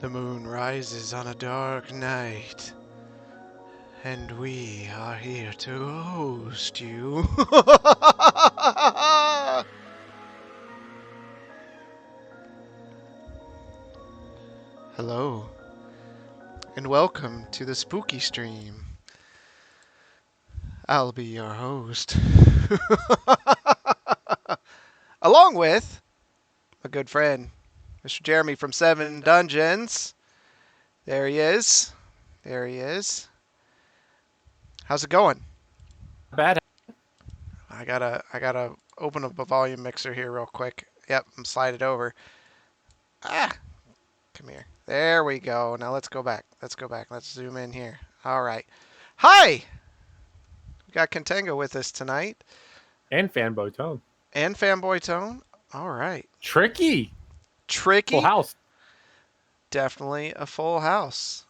The moon rises on a dark night, and we are here to host you. Hello, and welcome to the spooky stream. I'll be your host. Along with a good friend, Mr. Jeremy from Seven Dungeons. There he is. There he is. How's it going? Bad. I gotta open up a volume mixer here real quick. Yep, I'm slide it over. Ah, come here. There we go. Now let's go back. Let's go back. Let's zoom in here. All right. Hi. We got Contango with us tonight, And fanboy tone. and Fanboy Tone. All right. Tricky. Full Tricky. house. Definitely a full house.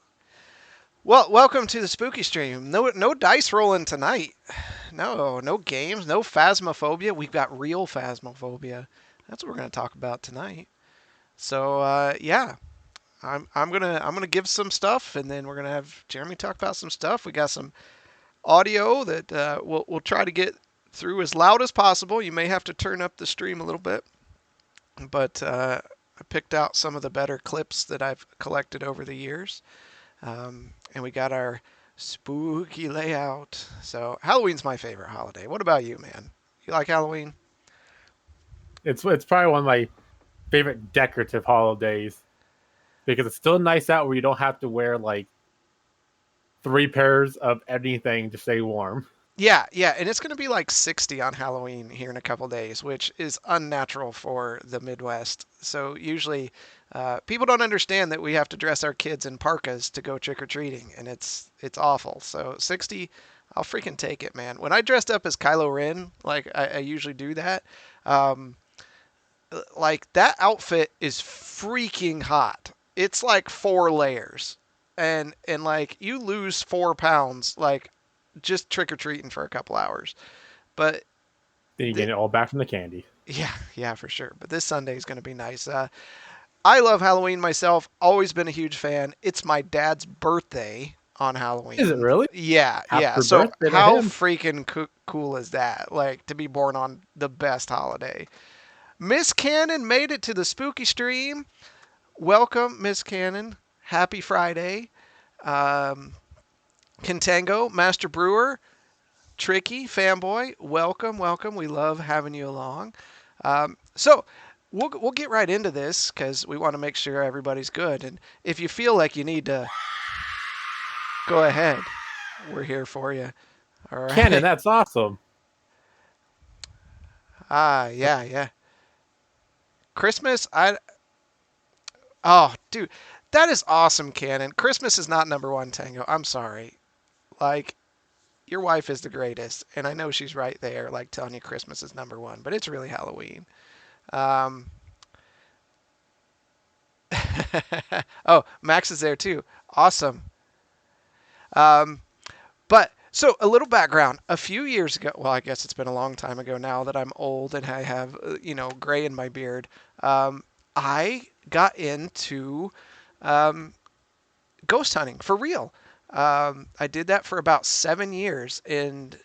Well, welcome to the spooky stream. No dice rolling tonight. No games, no phasmophobia. We've got real phasmophobia. That's what we're going to talk about tonight. So yeah, I'm gonna give some stuff, and then we're gonna have Jeremy talk about some stuff. We got some audio that we'll try to get through as loud as possible. You may have to turn up the stream a little bit, but I picked out some of the better clips that I've collected over the years, and we got our spooky layout. So Halloween's my favorite holiday. What about you, man? You like Halloween? It's probably one of my favorite decorative holidays because it's still nice out where you don't have to wear like 3 pairs of anything to stay warm. Yeah, and it's going to be like 60 on Halloween here in a couple days, which is unnatural for the Midwest. So usually, people don't understand that we have to dress our kids in parkas to go trick or treating, and it's awful. So 60, I'll freaking take it, man. When I dressed up as Kylo Ren, like I usually do that, um, like that outfit is freaking hot. It's like 4 layers, and like you lose 4 pounds, like just trick or treating for a couple hours. But Then you get th- it all back from the candy. yeah, for sure. But this Sunday is going to be nice. I love Halloween myself. Always been a huge fan. It's my dad's birthday on Is it Halloween. really? Yeah. Happy So birthday to how him. freaking cool is that? Like to be born on the best holiday. Miss Cannon made it to the spooky stream. Welcome, Miss Cannon. Happy Friday. Um, Contango, Master Brewer, Tricky, Fanboy, welcome. We love having you along. So we'll get right into this because we want to make sure everybody's good. And if you feel like you need to go ahead, we're here for you. All Cannon, right. that's awesome. Yeah. Christmas, oh, dude, that is awesome, Cannon. Christmas is not number one, Tango. I'm sorry. Like, your wife is the greatest, and I know she's right there, like telling you Christmas is number one, but it's really Halloween. Um, oh, Max is there too. Awesome. Um, but so a little background. A few years ago, well, I guess it's been a long time ago now that I'm old and I have, gray in my beard. I got into um, ghost hunting for real. I did that for about 7 years, and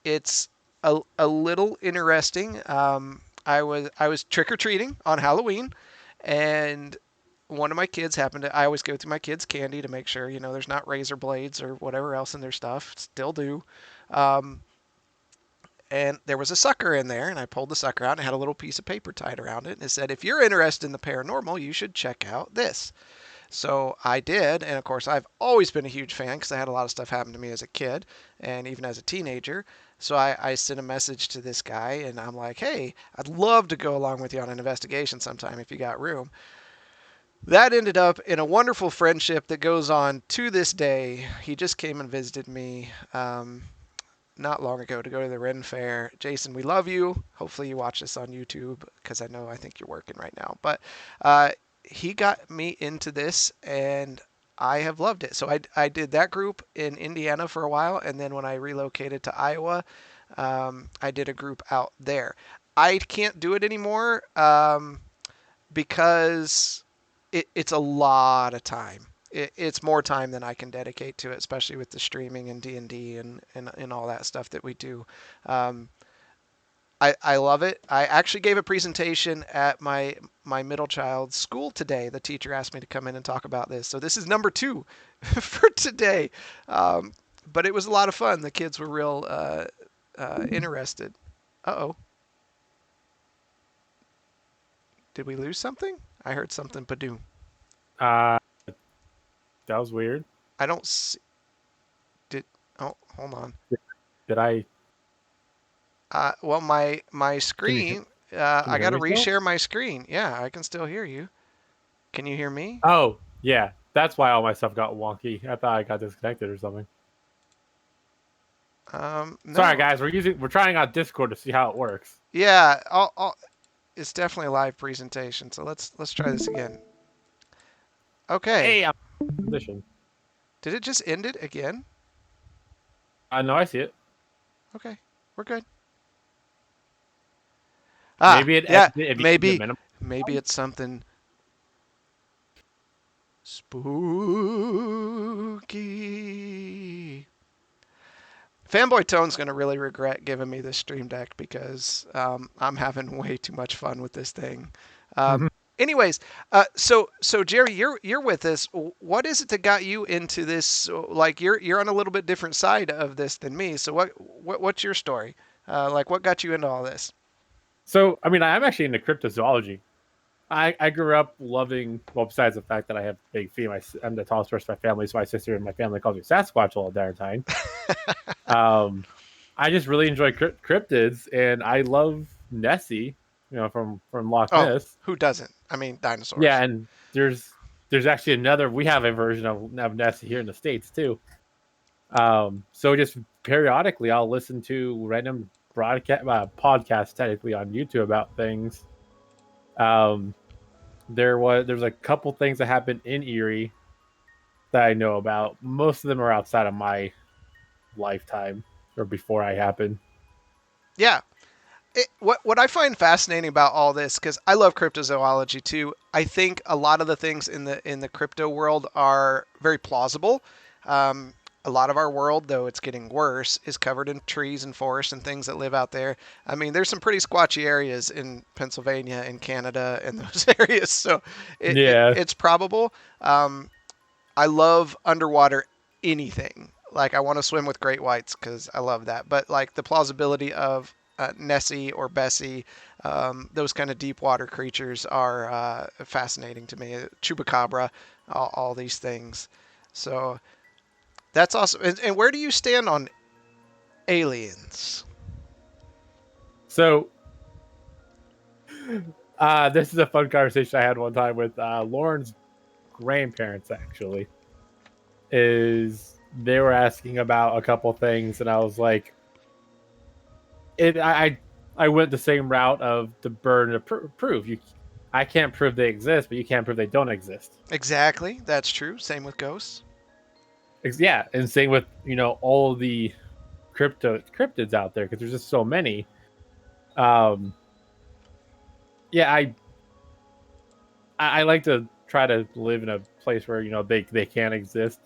it's a little interesting. I was trick or treating on Halloween, and one of my kids happened to. I always go through my kids' candy to make sure there's not razor blades or whatever else in their stuff. Still do. Um, and there was a sucker in there, and I pulled the sucker out and it had a little piece of paper tied around it, and it said, "If you're interested in the paranormal, you should check out this." So I did, and of course, I've always been a huge fan because I had a lot of stuff happen to me as a kid and even as a teenager. So I sent a message to this guy, and I'm like, "Hey, I'd love to go along with you on an investigation sometime if you got room." That ended up in a wonderful friendship that goes on to this day. He just came and visited me not long ago to go to the Ren Fair. Jason, we love you. Hopefully, you watch this on YouTube because I think you're working right now. But he got me into this, and I have loved it. So I did that group in Indiana for a while, and then when I relocated to Iowa, I did a group out there. I can't do it anymore because it's a lot of time. It's more time than I can dedicate to it, especially with the streaming and D&D and all that stuff that we do. Um, I love it. I actually gave a presentation at my middle child's school today. The teacher asked me to come in and talk about this. So this is number two for today. Um, but it was a lot of fun. The kids were real interested. Uh-oh. Did we lose something? I heard something badoom. Uh, that was weird. I don't see, did oh, hold on. Did I? Well, my Can you screen. can I you hear got to me still? reshare my screen. Yeah, I can still hear you. Can you hear me? Oh, yeah. That's why all my stuff got wonky. I thought I got disconnected or something. Sorry, No. guys. We're trying out Discord to see how it works. Yeah, it's definitely a live presentation. So let's try this again. Okay. Hey, I'm in position. Did it just end it again? I know I see it. Okay, we're good. Ah, Maybe it yeah. ended if you keep the Maybe minimum. maybe it's something spooky. Fanboy Tone's going to really regret giving me this stream deck because I'm having way too much fun with this thing. Um, Mhm. anyways, so Jerry, you're with us. What is it that got you into this? Like you're on a little bit different side of this than me. So what's your story? Like what got you into all this? So, I mean, I'm actually into cryptozoology. I grew up loving, well, besides the fact that I have big feet, I'm the tallest person in my family, so my sister and my family calls me Sasquatch all the darn time. Um, I just really enjoy cryptids, and I love Nessie, from Loch Oh, Ness. who doesn't? I mean, Yeah, dinosaurs. and there's actually another. We have a version of Nessie here in the States too. So just periodically, I'll listen to random broadcast podcasts, technically on YouTube, about things. Um, there's a couple things that happened in Erie that I know about. Most of them are outside of my lifetime or before I happened. Yeah, what I find fascinating about all this, because I love cryptozoology too. I think a lot of the things in the crypto world are very plausible. Um, a lot of our world, though it's getting worse, is covered in trees and forests and things that live out there. I mean, there's some pretty squatchy areas in Pennsylvania and Canada and those areas, so Yeah. it's probable. I love underwater anything. Like I want to swim with great whites because I love that. But like the plausibility of Nessie or Bessie, those kind of deep water creatures are fascinating to me. Chupacabra, all these things. So that's awesome. And where do you stand on aliens? So this is a fun conversation I had one time with Lauren's grandparents. Actually, is they were asking about a couple things, and I was like, it. I went the same route of the burden of proof. I can't prove they exist, but you can't prove they don't exist. Exactly, that's true. Same with ghosts. Yeah, and same with all the cryptids out there because there's just so many. Um, yeah, I like to try to live in a place where they can't exist.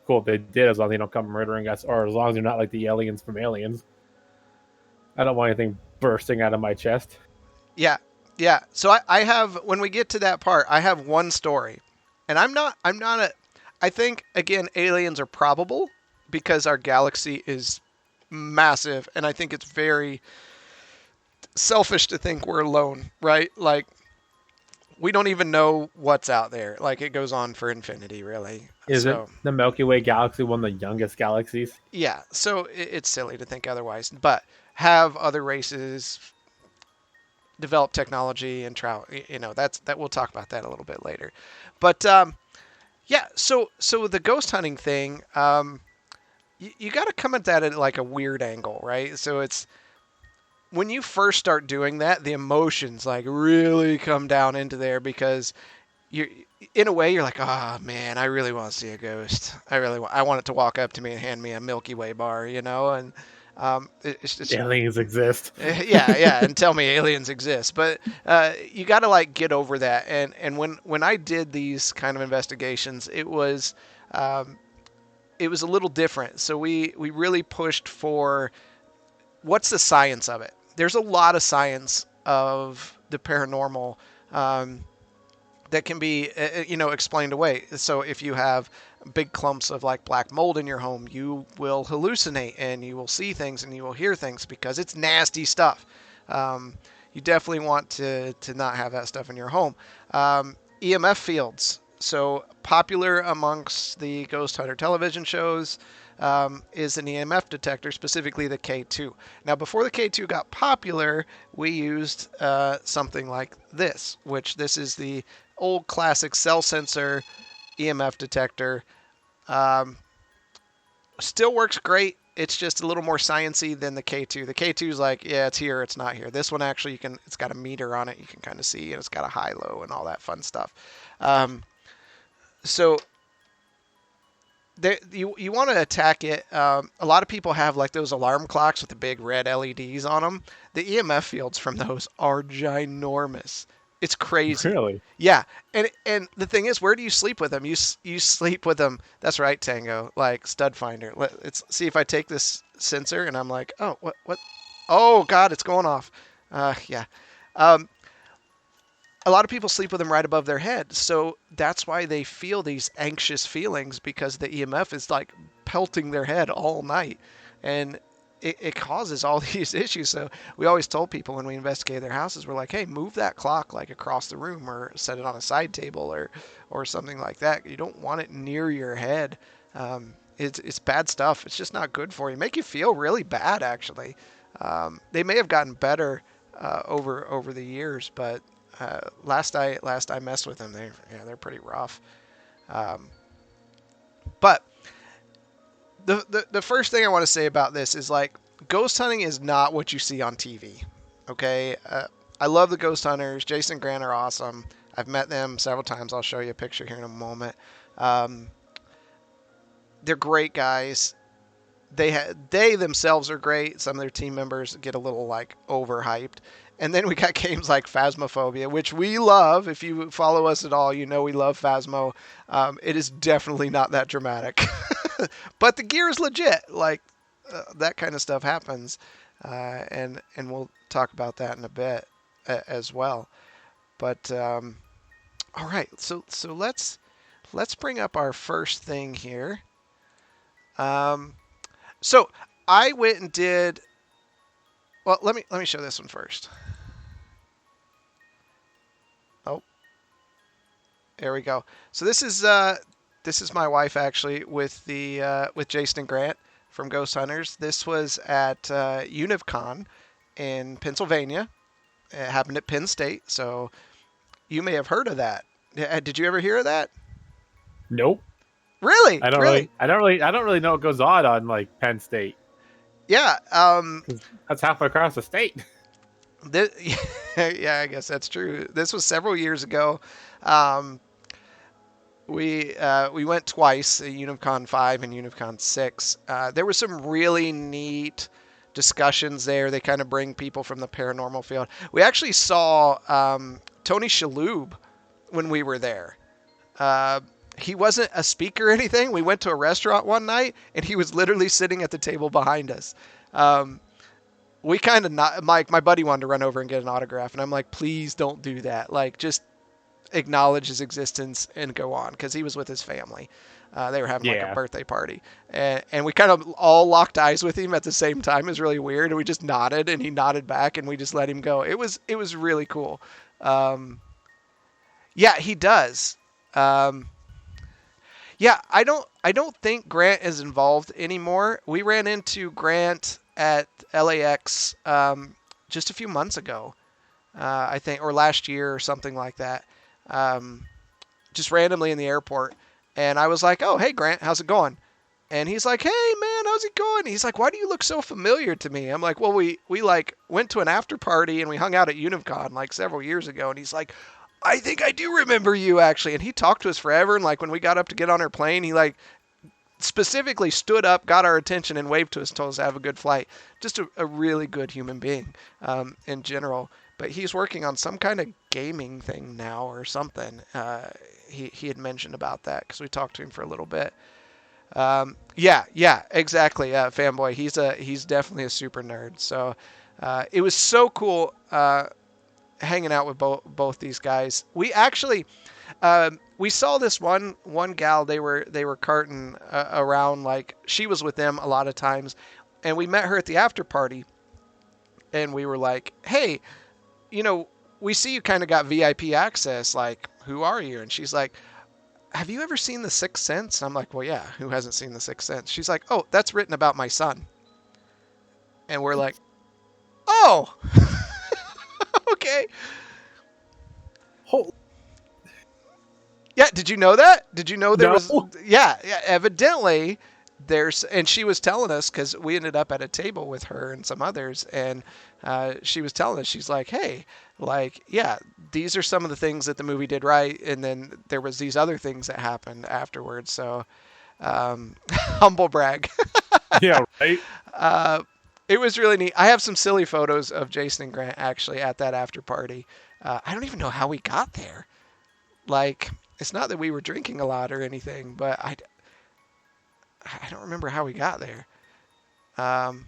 Cool if they did, as long as they don't come murdering us, or as long as they're not like the aliens from Aliens. I don't want anything bursting out of my chest. Yeah, yeah. So I have when we get to that part, I have one story, and I'm not a. I think again, aliens are probable because our galaxy is massive, and I think it's very selfish to think we're alone, right? Like we don't even know what's out there. Like it goes on for infinity, really. Isn't So the Milky Way galaxy one of the youngest galaxies? yeah, so it's silly to think otherwise. But have other races develop technology and travel? You know, that we'll talk about that a little bit later. But yeah, so the ghost hunting thing, you got to come at that at like a weird angle, right? So it's when you first start doing that, the emotions like really come down into there because you're in a way you're like, oh man, I really want to see a ghost. I want it to walk up to me and hand me a Milky Way bar, you know, and It's Aliens exist. yeah, and tell me aliens exist. But you got to like get over that. And when I did these kind of investigations, um, it was a little different. So we really pushed for what's the science of it. There's a lot of science of the paranormal. Um, that can be explained away. So if you have big clumps of like black mold in your home, you will hallucinate and you will see things and you will hear things because it's nasty stuff. um, you definitely want to not have that stuff in your home. EMF fields, so popular amongst the ghost hunter television shows, is an EMF detector, specifically the K2. Now, before the K2 got popular, we used something like this, which this is the old classic cell sensor EMF detector. Um, Still works great. It's just a little more sciency than the K2. The K2 is like, yeah, it's here, it's not here. This one actually, it's got a meter on it. You can kind of see, and it's got a high, low, and all that fun stuff. Um, so you want to attack it. A lot of people have like those alarm clocks with the big red LEDs on them. The EMF fields from those are ginormous. It's crazy. Really? Yeah, and the thing is, where do you sleep with them? You sleep with them. That's right, Tango. Like stud finder. Let's see if I take this sensor and I'm like, oh, what? Oh God, it's going off. Yeah. Um, a lot of people sleep with them right above their head. So that's why they feel these anxious feelings, because the EMF is like pelting their head all night. And it causes all these issues. So we always told people when we investigated their houses, we're like, hey, move that clock like across the room or set it on a side table or something like that. You don't want it near your head. It's bad stuff. It's just not good for you. Make you feel really bad, actually. They may have gotten better over the years, but last I messed with them, they're pretty rough. Um, but the first thing I want to say about this is like ghost hunting is not what you see on TV. Okay, I love the ghost hunters. Jason and Grant are awesome. I've met them several times. I'll show you a picture here in a moment. Um, they're great guys. They themselves are great. Some of their team members get a little like overhyped. And then we got games like Phasmophobia, which we love. If you follow us at all, you know we love Phasmo. It is definitely not that dramatic, but the gear is legit. Like that kind of stuff happens, and we'll talk about that in a bit as well. But all right, so let's bring up our first thing here. So I went and did. Well, let me show this one first. Oh, there we go. So this is my wife actually with Jason and Grant from Ghost Hunters. This was at UnivCon in Pennsylvania. It happened at Penn State, so you may have heard of that. Did you ever hear of that? Nope. Really? I don't Really? I don't really know what goes on like Penn State. Yeah. 'Cause that's halfway across the state. This, yeah, I guess that's true. This was several years ago. Um, we went twice, UnivCon 5 and UnivCon 6. There was some really neat discussions there. They kind of bring people from the paranormal field. We actually saw Tony Shalhoub when we were there. He wasn't a speaker or anything. We went to a restaurant one night, and he was literally sitting at the table behind us. We kind of not. My buddy wanted to run over and get an autograph, and I'm like, please don't do that. Like, just acknowledge his existence and go on, because he was with his family. They were having like a birthday party, and we kind of all locked eyes with him at the same time. It was really weird, and we just nodded, and he nodded back, and we just let him go. It was really cool. Yeah, he does. Yeah, I don't think Grant is involved anymore. We ran into Grant at LAX just a few months ago, I think, or last year or something like that. Just randomly in the airport, and I was like, "Oh, hey Grant, how's it going?" And he's like, "Hey man, how's it going?" He's like, "Why do you look so familiar to me?" I'm like, "Well, we like went to an after party and we hung out at UnivCon like several years ago." And he's like, I think I do remember you actually. And he talked to us forever. And like when we got up to get on our plane, he like specifically stood up, got our attention, and waved to us, told us to have a good flight. Just a really good human being in general. But he's working on some kind of gaming thing now or something. He had mentioned about that because we talked to him for a little bit. Yeah, exactly. Fanboy. He's definitely a super nerd. So it was so cool hanging out with both these guys. We actually we saw this one gal. They were carting around, like she was with them a lot of times, and we met her at the after party, and we were like, hey, we see you kind of got VIP access. Like, who are you? And she's like, have you ever seen The Sixth Sense? I'm like, well, yeah, who hasn't seen The Sixth Sense? She's like, oh, that's written about my son. And we're like, oh, okay. Oh, Yeah, did you know that? Did you know there no. was, yeah, evidently there's, and she was telling us, because we ended up at a table with her and some others, and she was telling us, she's like, hey, like, yeah, these are some of the things that the movie did right, and then there was these other things that happened afterwards. So humble brag. Yeah, right. uh, it was really neat. I have some silly photos of Jason and Grant actually at that after party. I don't even know how we got there. Like, it's not that we were drinking a lot or anything, but I don't remember how we got there. Um,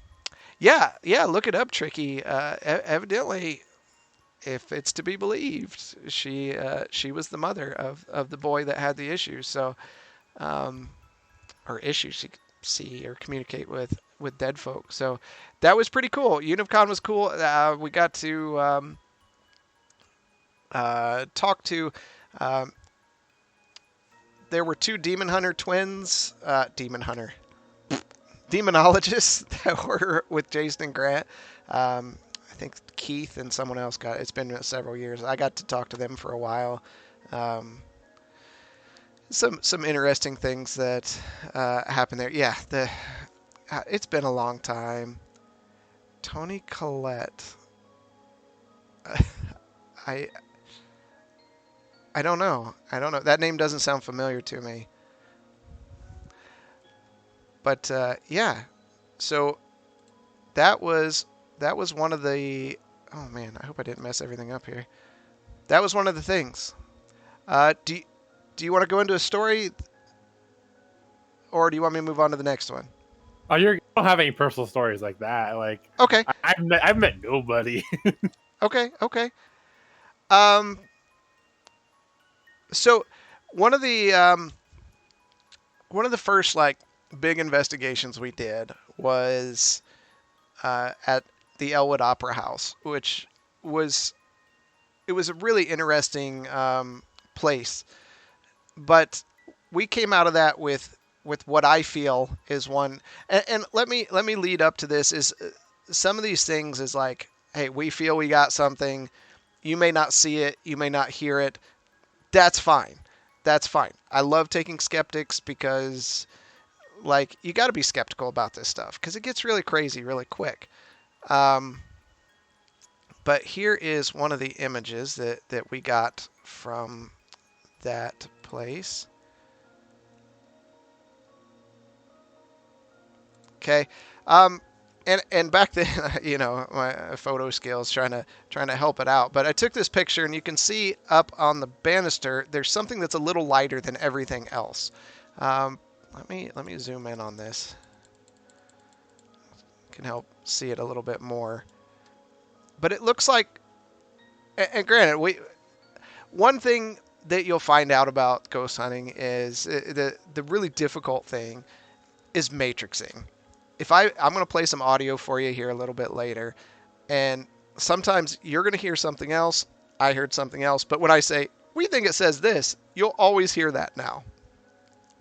yeah, look it up, Tricky. Evidently, if it's to be believed, she was the mother of the boy that had the issues. So, or issues she could see or communicate with dead folk. So that was pretty cool. Univcon was cool. We got to talk to. Um, there were two Demon Hunter twins. Demonologists that were with Jason and Grant. I think Keith and someone else got. It's been several years. I got to talk to them for a while. Some interesting things that happened there. Yeah, it's been a long time. Tony Collette. I I don't know. I don't know. That name doesn't sound familiar to me. But yeah, so that was one of the. Oh man, I hope I didn't mess everything up here. That was one of the things. Do you want to go into a story, or do you want me to move on to the next one? Oh, you don't have any personal stories like that. Like, Okay, I've met nobody. okay. Um, so one of the first like big investigations we did was at the Elwood Opera House, which was it was a really interesting place. But we came out of that with what I feel is one. And let me lead up to this. Is some of these things is like, hey, we feel we got something. You may not see it. You may not hear it. That's fine. That's fine. I love taking skeptics because, like, you got to be skeptical about this stuff because it gets really crazy really quick. Um, but here is one of the images that we got from that place. Okay. And back then, my photo skills trying to help it out. But I took this picture, and you can see up on the banister, there's something that's a little lighter than everything else. Let me zoom in on this. Can help see it a little bit more. But it looks like, and granted, one thing that you'll find out about ghost hunting is the really difficult thing is matrixing. I'm going to play some audio for you here a little bit later, and sometimes you're going to hear something else. I heard something else, but when I say we think it says this, you'll always hear that now.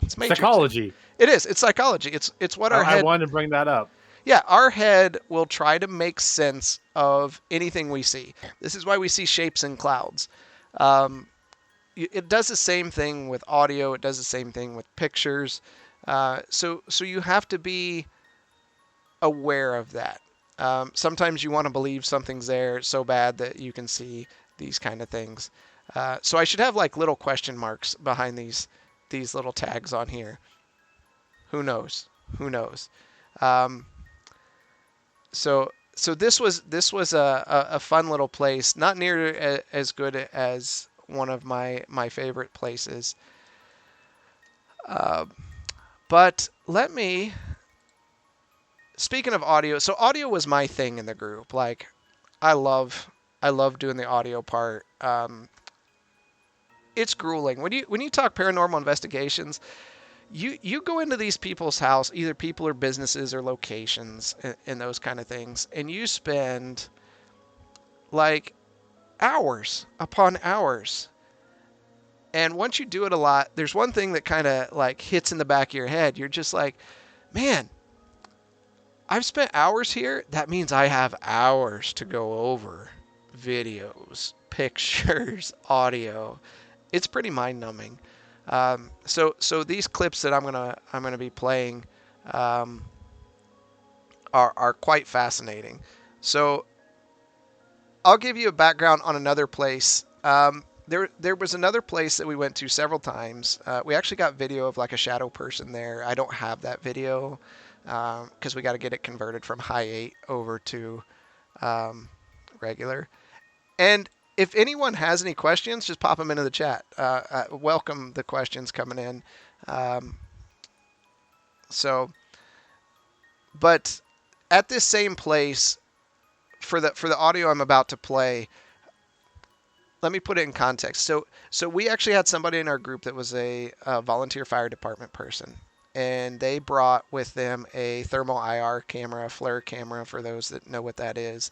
It's matrixing. Psychology. It is. It's psychology. It's what our I head. wanted to bring that up. Yeah, our head will try to make sense of anything we see. This is why we see shapes in clouds. It does the same thing with audio. It does the same thing with pictures. So you have to be aware of that. Sometimes you want to believe something's there so bad that you can see these kind of things. So I should have like little question marks behind these little tags on here. Who knows? Who knows? Um, so this was a fun little place, not near as good as one of my favorite places. Uh, but let me speaking of audio, so audio was my thing in the group. Like I love I love doing the audio part. It's grueling when you talk paranormal investigations. You go into these people's house, either people or businesses or locations and those kind of things, and you spend like hours upon hours. And once you do it a lot, there's one thing that kind of like hits in the back of your head. You're just like, man, I've spent hours here. That means I have hours to go over videos, pictures, audio. It's pretty mind numbing. So these clips that I'm gonna be playing um, are quite fascinating. So I'll give you a background on another place. There was another place that we went to several times. We actually got video of like a shadow person there. I don't have that video because we got to get it converted from high 8 over to um, regular. And if anyone has any questions, just pop them into the chat. Welcome the questions coming in. Um, so, but at this same place for the audio I'm about to play, let me put it in context. So we actually had somebody in our group that was a volunteer fire department person, and they brought with them a thermal IR camera, a flare camera for those that know what that is.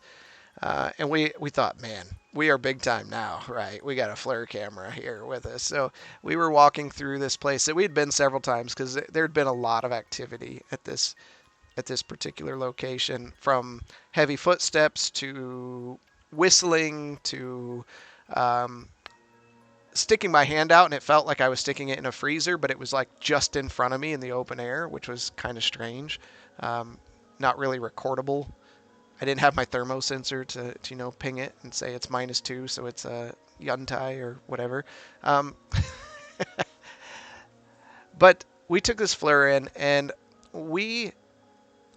And we thought, man, we are big time now, right? We got a flare camera here with us. So we were walking through this place that we'd been several times because there'd been a lot of activity at this particular location, from heavy footsteps to whistling to um, sticking my hand out, and it felt like I was sticking it in a freezer, but it was like just in front of me in the open air, which was kind of strange. Um, Not really recordable. I didn't have my thermosensor to ping it and say it's -2, so it's a Yuntai or whatever. Um, but we took this flare in, and we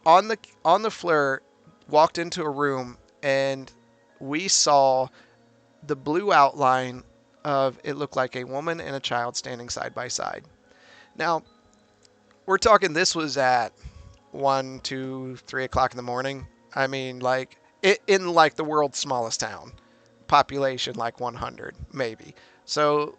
on the flare walked into a room, and we saw the blue outline of it looked like a woman and a child standing side by side. Now we're talking this was at 1, 2, 3 o'clock in the morning. I mean, like it in like the world's smallest town, population like 100 maybe. So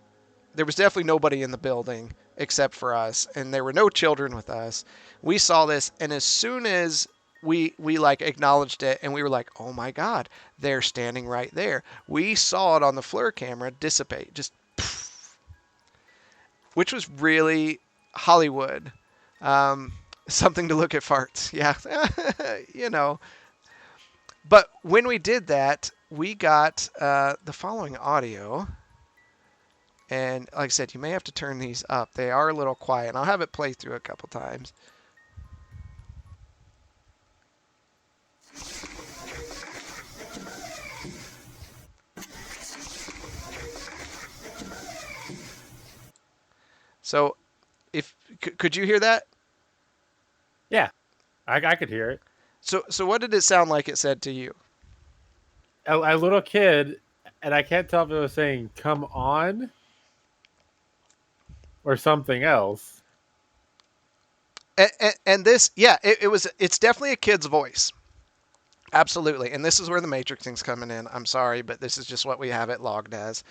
there was definitely nobody in the building except for us, and there were no children with us. We saw this, and as soon as we like acknowledged it, and we were like, oh my god, they're standing right there. We saw it on the FLIR camera dissipate, just which was really Hollywood. Um, Something to look at farts, yeah, you know. But when we did that, we got the following audio. And like I said, you may have to turn these up. They are a little quiet. And I'll have it play through a couple times. So, if could you hear that? Yeah, I could hear it. So what did it sound like it said to you? A little kid, and I can't tell if it was saying "come on" or something else. And this, yeah, it was. It's definitely a kid's voice. Absolutely. And this is where the Matrix thing's coming in. I'm sorry, but this is just what we have it logged as.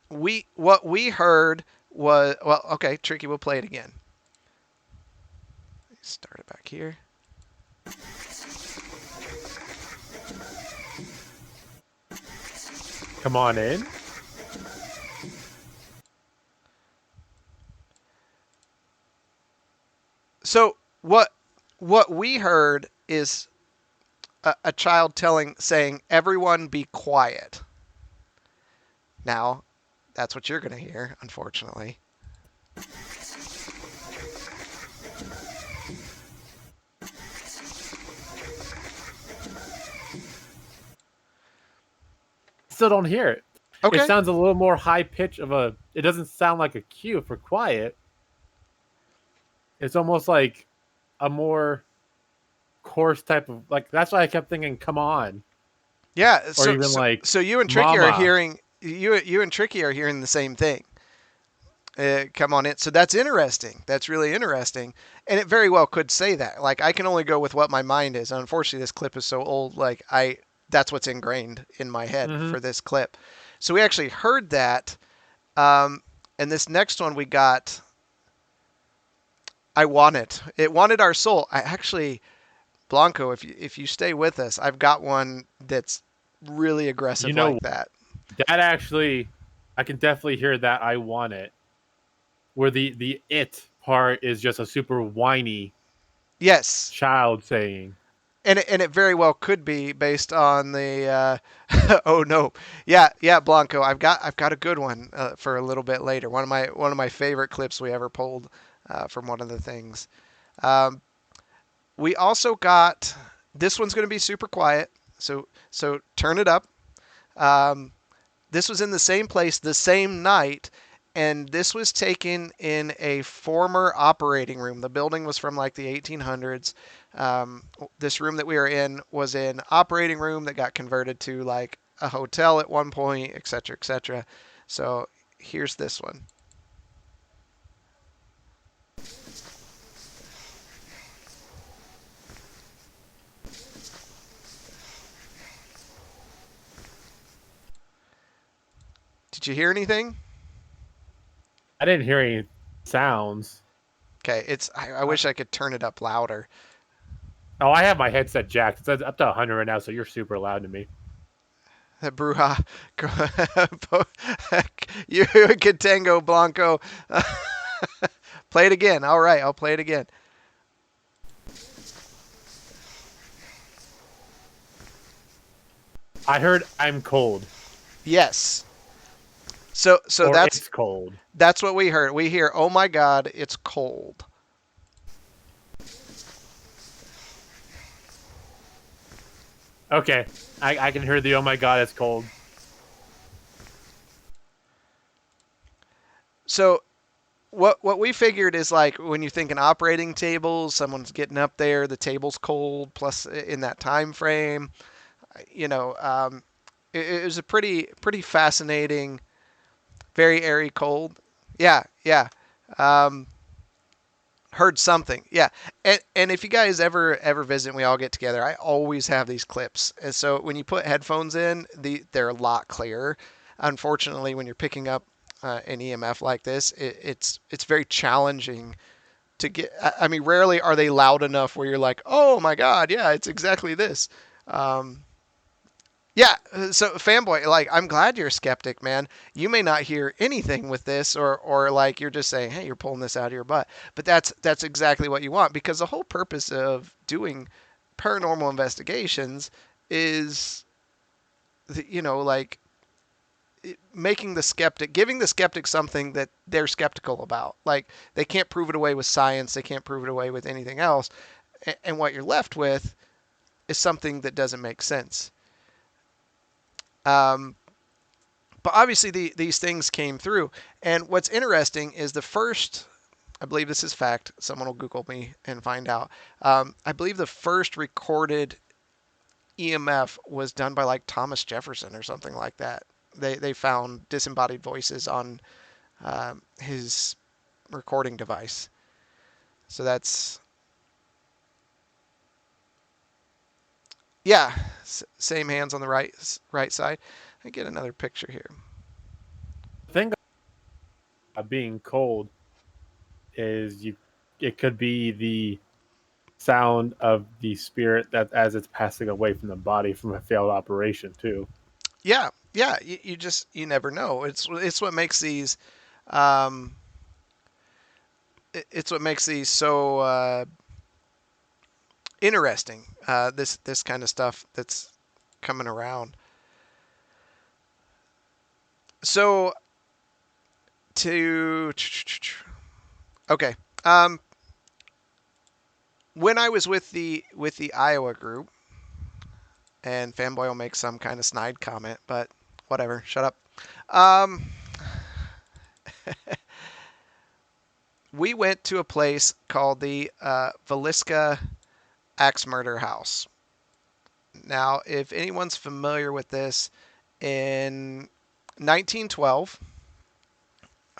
What we heard was, well, okay, Tricky, we'll play it again. Start it back here. Come on in. So what we heard is a child saying, "Everyone be quiet." Now, that's what you're going to hear, unfortunately. Still don't hear it. It Okay. sounds a little more high pitch of a. It doesn't sound like a cue for quiet. It's almost like a more coarse type of like. That's why I kept thinking, "Come on," Yeah. or So even so like so you and Tricky are "Mama." hearing you and Tricky are hearing the same thing. Come on in. So that's interesting. That's really interesting. And it very well could say that. Like I can only go with what my mind is. Unfortunately, this clip is so old. Like that's what's ingrained in my head Mm-hmm. for this clip. So we actually heard that. Um, and this next one we got. I want it. It wanted our soul. I actually, Blanco, if you stay with us, I've got one that's really You aggressive know like that. that actually, I can definitely hear that. I want it. Where the it part is just a super whiny Yes, child saying, and it very well could be based on the. Oh no, yeah, Blanco. I've got a good one for a little bit later. One of my favorite clips we ever pulled from one of the things. Um, we also got this one's going to be super quiet, so turn it up. Um, this was in the same place the same night, and this was taken in a former operating room. The building was from like the 1800s. This room that we were in was an operating room that got converted to like a hotel at one point, etc., etc. So here's this one. Did you hear anything? I didn't hear any sounds. Okay, it's. I Uh, wish I could turn it up louder. Oh, I have my headset jacked. It's up to 100 right now, so you're super loud to me. Bruja, you can tango Blanco. Play it again. All right, I'll play it again. I heard I'm cold Yes. So or that's it's cold. that's what we heard. We hear, "Oh my God, it's cold." Okay, I can hear the oh my god, it's cold. So what we figured is like when you think an operating table, someone's getting up there, the table's cold. Plus, in that time frame, it was a pretty fascinating, very airy cold. Yeah, yeah. Um, Heard something. Yeah. And if you guys ever visit and we all get together, I always have these clips. And so when you put headphones in, they're a lot clearer. Unfortunately, when you're picking up an EMF like this, it's very challenging to get. I mean, rarely are they loud enough where you're like, oh my god, yeah, it's exactly this. Um, yeah, so fanboy, like I'm glad you're a skeptic, man. You may not hear anything with this, or like you're just saying, hey, you're pulling this out of your butt. But that's exactly what you want because the whole purpose of doing paranormal investigations is, like making the skeptic, giving the skeptic something that they're skeptical about. Like they can't prove it away with science, they can't prove it away with anything else, and what you're left with is something that doesn't make sense. Um, but obviously these things came through. And what's interesting is the first, I believe this is fact, someone will Google me and find out. I believe the first recorded EMF was done by like Thomas Jefferson or something like that. They found disembodied voices on his recording device. So that's, yeah, same hands on the right side. I get another picture here. The thing about being cold is you it could be the sound of the spirit that as it's passing away from the body from a failed operation too. Yeah, yeah. You just you never know. It's what makes these um, it's what makes these so interesting. This kind of stuff that's coming around. So to okay, um, when I was with the Iowa group, and Fanboy will make some kind of snide comment, but whatever, shut up. Um, we went to a place called the Valiska Axe Murder House. Now, if anyone's familiar with this, in 1912,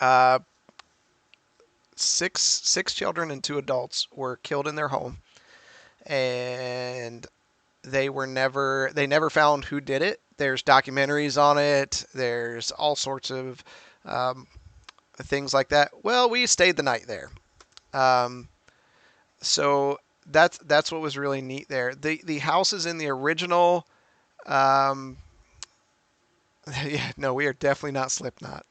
uh, six children and two adults were killed in their home, and they never found who did it. There's documentaries on it. There's all sorts of um, things like that. Well, we stayed the night there. Um, so that's what was really neat there. The house is in the original. Um, yeah, no, we are definitely not Slipknot.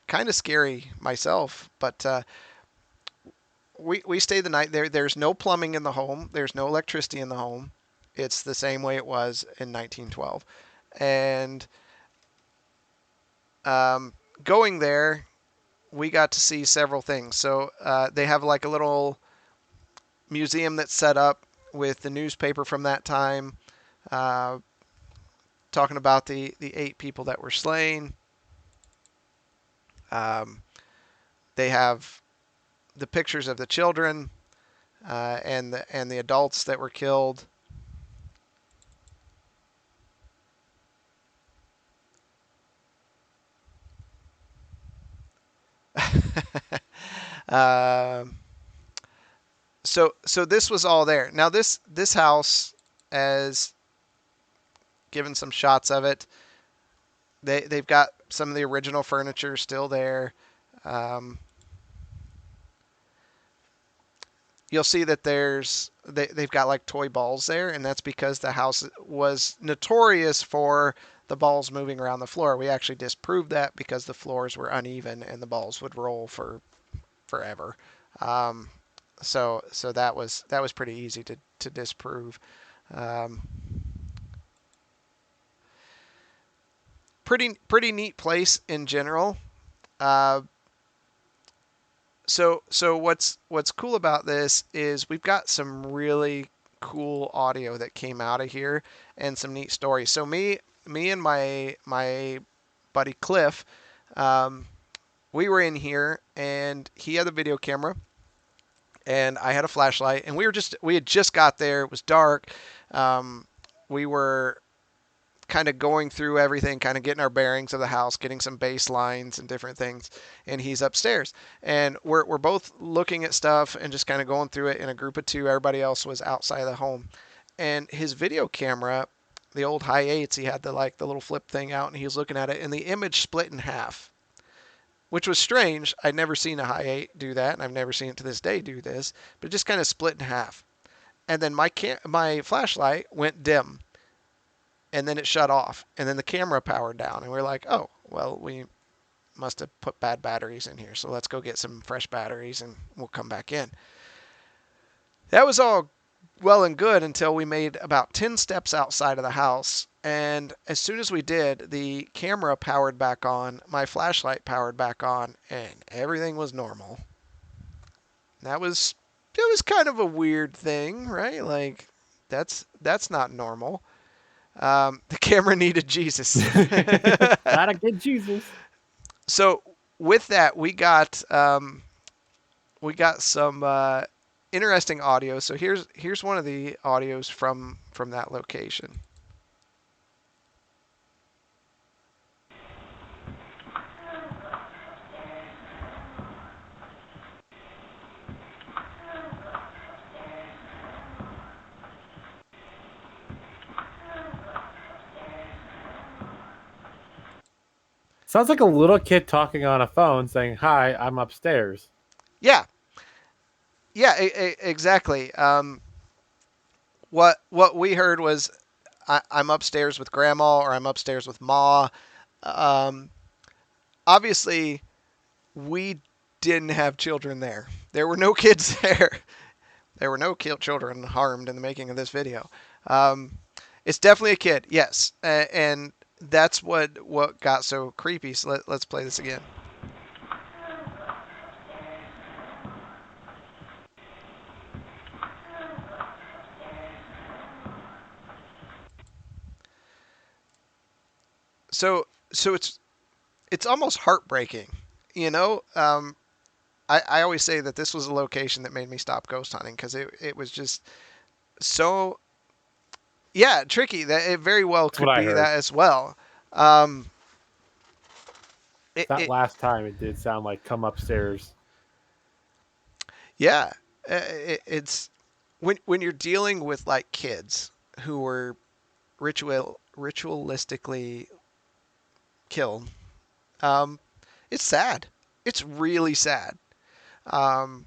Kind of scary myself, but we stayed the night there. There's no plumbing in the home. There's no electricity in the home. It's the same way it was in 1912, and um, going there, we got to see several things. So they have like a little museum that's set up with the newspaper from that time, uh, talking about the 8 people that were slain. Um, they have the pictures of the children and the adults that were killed. um, so this was all there. Now this house, as given some shots of it, they've got some of the original furniture still there. Um, you'll see that they've got like toy balls there, and that's because the house was notorious for the balls moving around the floor. We actually disproved that because the floors were uneven and the balls would roll for forever. Um, so that was pretty easy to disprove. Um, pretty neat place in general. Uh, so what's cool about this is we've got some really cool audio that came out of here and some neat stories. So me and my buddy Cliff, um, we were in here and he had the video camera and I had a flashlight and we had just got there. It was dark. We were kind of going through everything, kind of getting our bearings of the house, getting some bass lines and different things. And he's upstairs, and we're both looking at stuff and just kind of going through it in a group of two. Everybody else was outside of the home, and his video camera, the old high eights, he had the little flip thing out, and he was looking at it, and the image split in half, which was strange. I'd never seen a high eight do that, and I've never seen it to this day do this, but it just kind of split in half. And then my flashlight went dim, and then it shut off, and then the camera powered down, and we are like, oh, well, we must have put bad batteries in here, so let's go get some fresh batteries and we'll come back in. That was all well and good until we made about 10 steps outside of the house, and as soon as we did, the camera powered back on, my flashlight powered back on, and everything was normal. That was it was kind of a weird thing, right? Like that's not normal. The camera needed Jesus. Gotta get Jesus. So with that, we got some interesting audio. So here's one of the audios from that location. Sounds like a little kid talking on a phone saying, "Hi, I'm upstairs." Yeah, yeah, exactly. What we heard was, I'm upstairs with Grandma or I'm upstairs with Ma. Um, Obviously, we didn't have children there. There were no kids there. There were no children harmed in the making of this video. Um, it's definitely a kid, yes, and that's what got so creepy. So let's play this again. So it's almost heartbreaking, you know. I always say that this was a location that made me stop ghost hunting because it was just so, yeah, tricky that it very well That's what could I be heard. that as well. Um, That it last time it did sound like come upstairs. yeah, it's when you're dealing with like kids who were ritualistically killed. Um, it's sad. It's really sad. Um,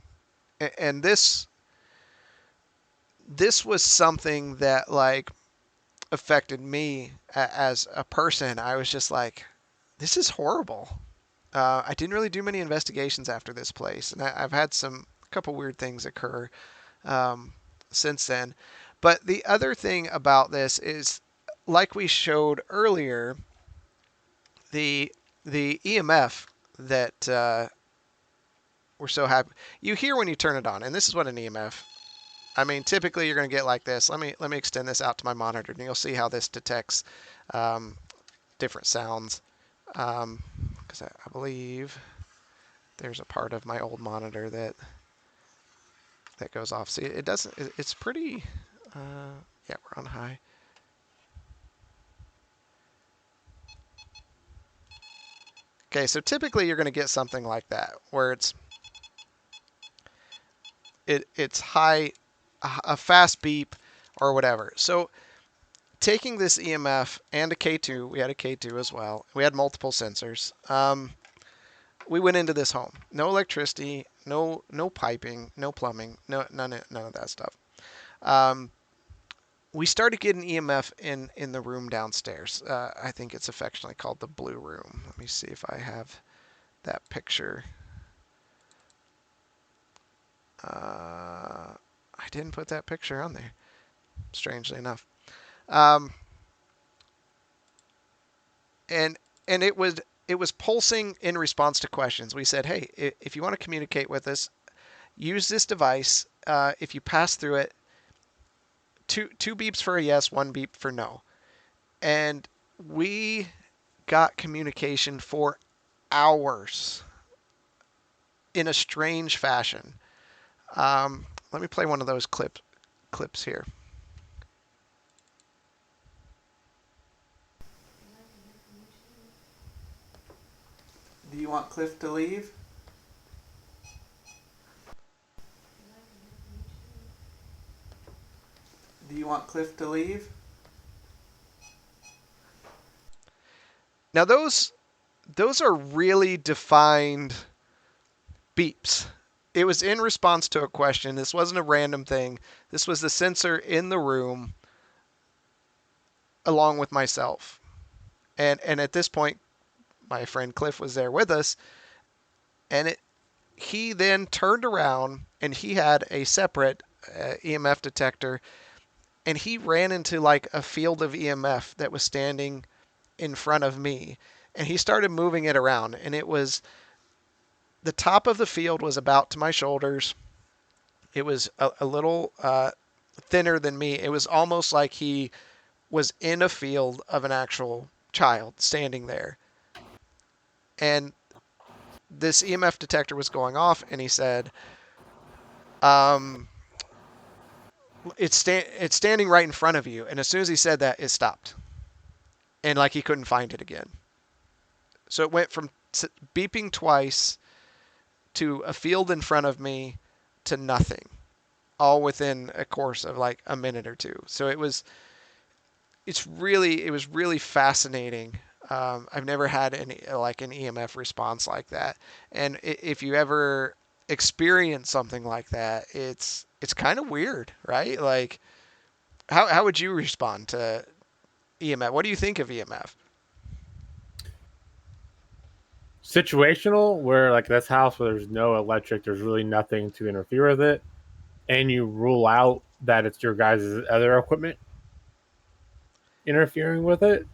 and this was something that like affected me as a person. I was just like, this is horrible. I didn't really do many investigations after this place, and I've had some couple weird things occur um, since then. But the other thing about this is, like we showed earlier, the the EMF that we're so happy you hear when you turn it on, and this is what an EMF. I mean, typically you're going to get like this. Let me extend this out to my monitor, and you'll see how this detects um, different sounds. Because I believe there's a part of my old monitor that goes off. See, it doesn't. It's pretty. Yeah, we're on high. Okay, so typically you're going to get something like that, where it's high, a fast beep, or whatever. So taking this EMF and a K2, we had a K2 as well. We had multiple sensors. We went into this home. No electricity, no piping, no plumbing, none of that stuff. Um, we started getting EMF in the room downstairs. I think it's affectionately called the blue room. Let me see if I have that picture. I didn't put that picture on there, strangely enough. Um, and and it was pulsing in response to questions. We said, hey, if you want to communicate with us, use this device. If you pass through it, two beeps for a yes, one beep for no. And we got communication for hours in a strange fashion. Let me play one of those clips here. Do you want Cliff to leave? Do you want Cliff to leave? Now those are really defined beeps. It was in response to a question. This wasn't a random thing. This was the sensor in the room along with myself. And at this point, my friend Cliff was there with us, and he then turned around and he had a separate EMF detector, and he ran into like a field of EMF that was standing in front of me, and he started moving it around, and it was the top of the field was about to my shoulders. It was a little thinner than me. It was almost like he was in a field of an actual child standing there. And this EMF detector was going off, and he said, um, it's standing right in front of you. And as soon as he said that, it stopped. And like he couldn't find it again. So it went from beeping twice to a field in front of me to nothing, all within a course of like a minute or two. So it was really fascinating. I've never had any like an EMF response like that, and if you ever experience something like that, it's kind of weird, right? Like, how would you respond to EMF? What do you think of EMF? Situational, where like this house where there's no electric, there's really nothing to interfere with it, and you rule out that it's your guys' other equipment interfering with it.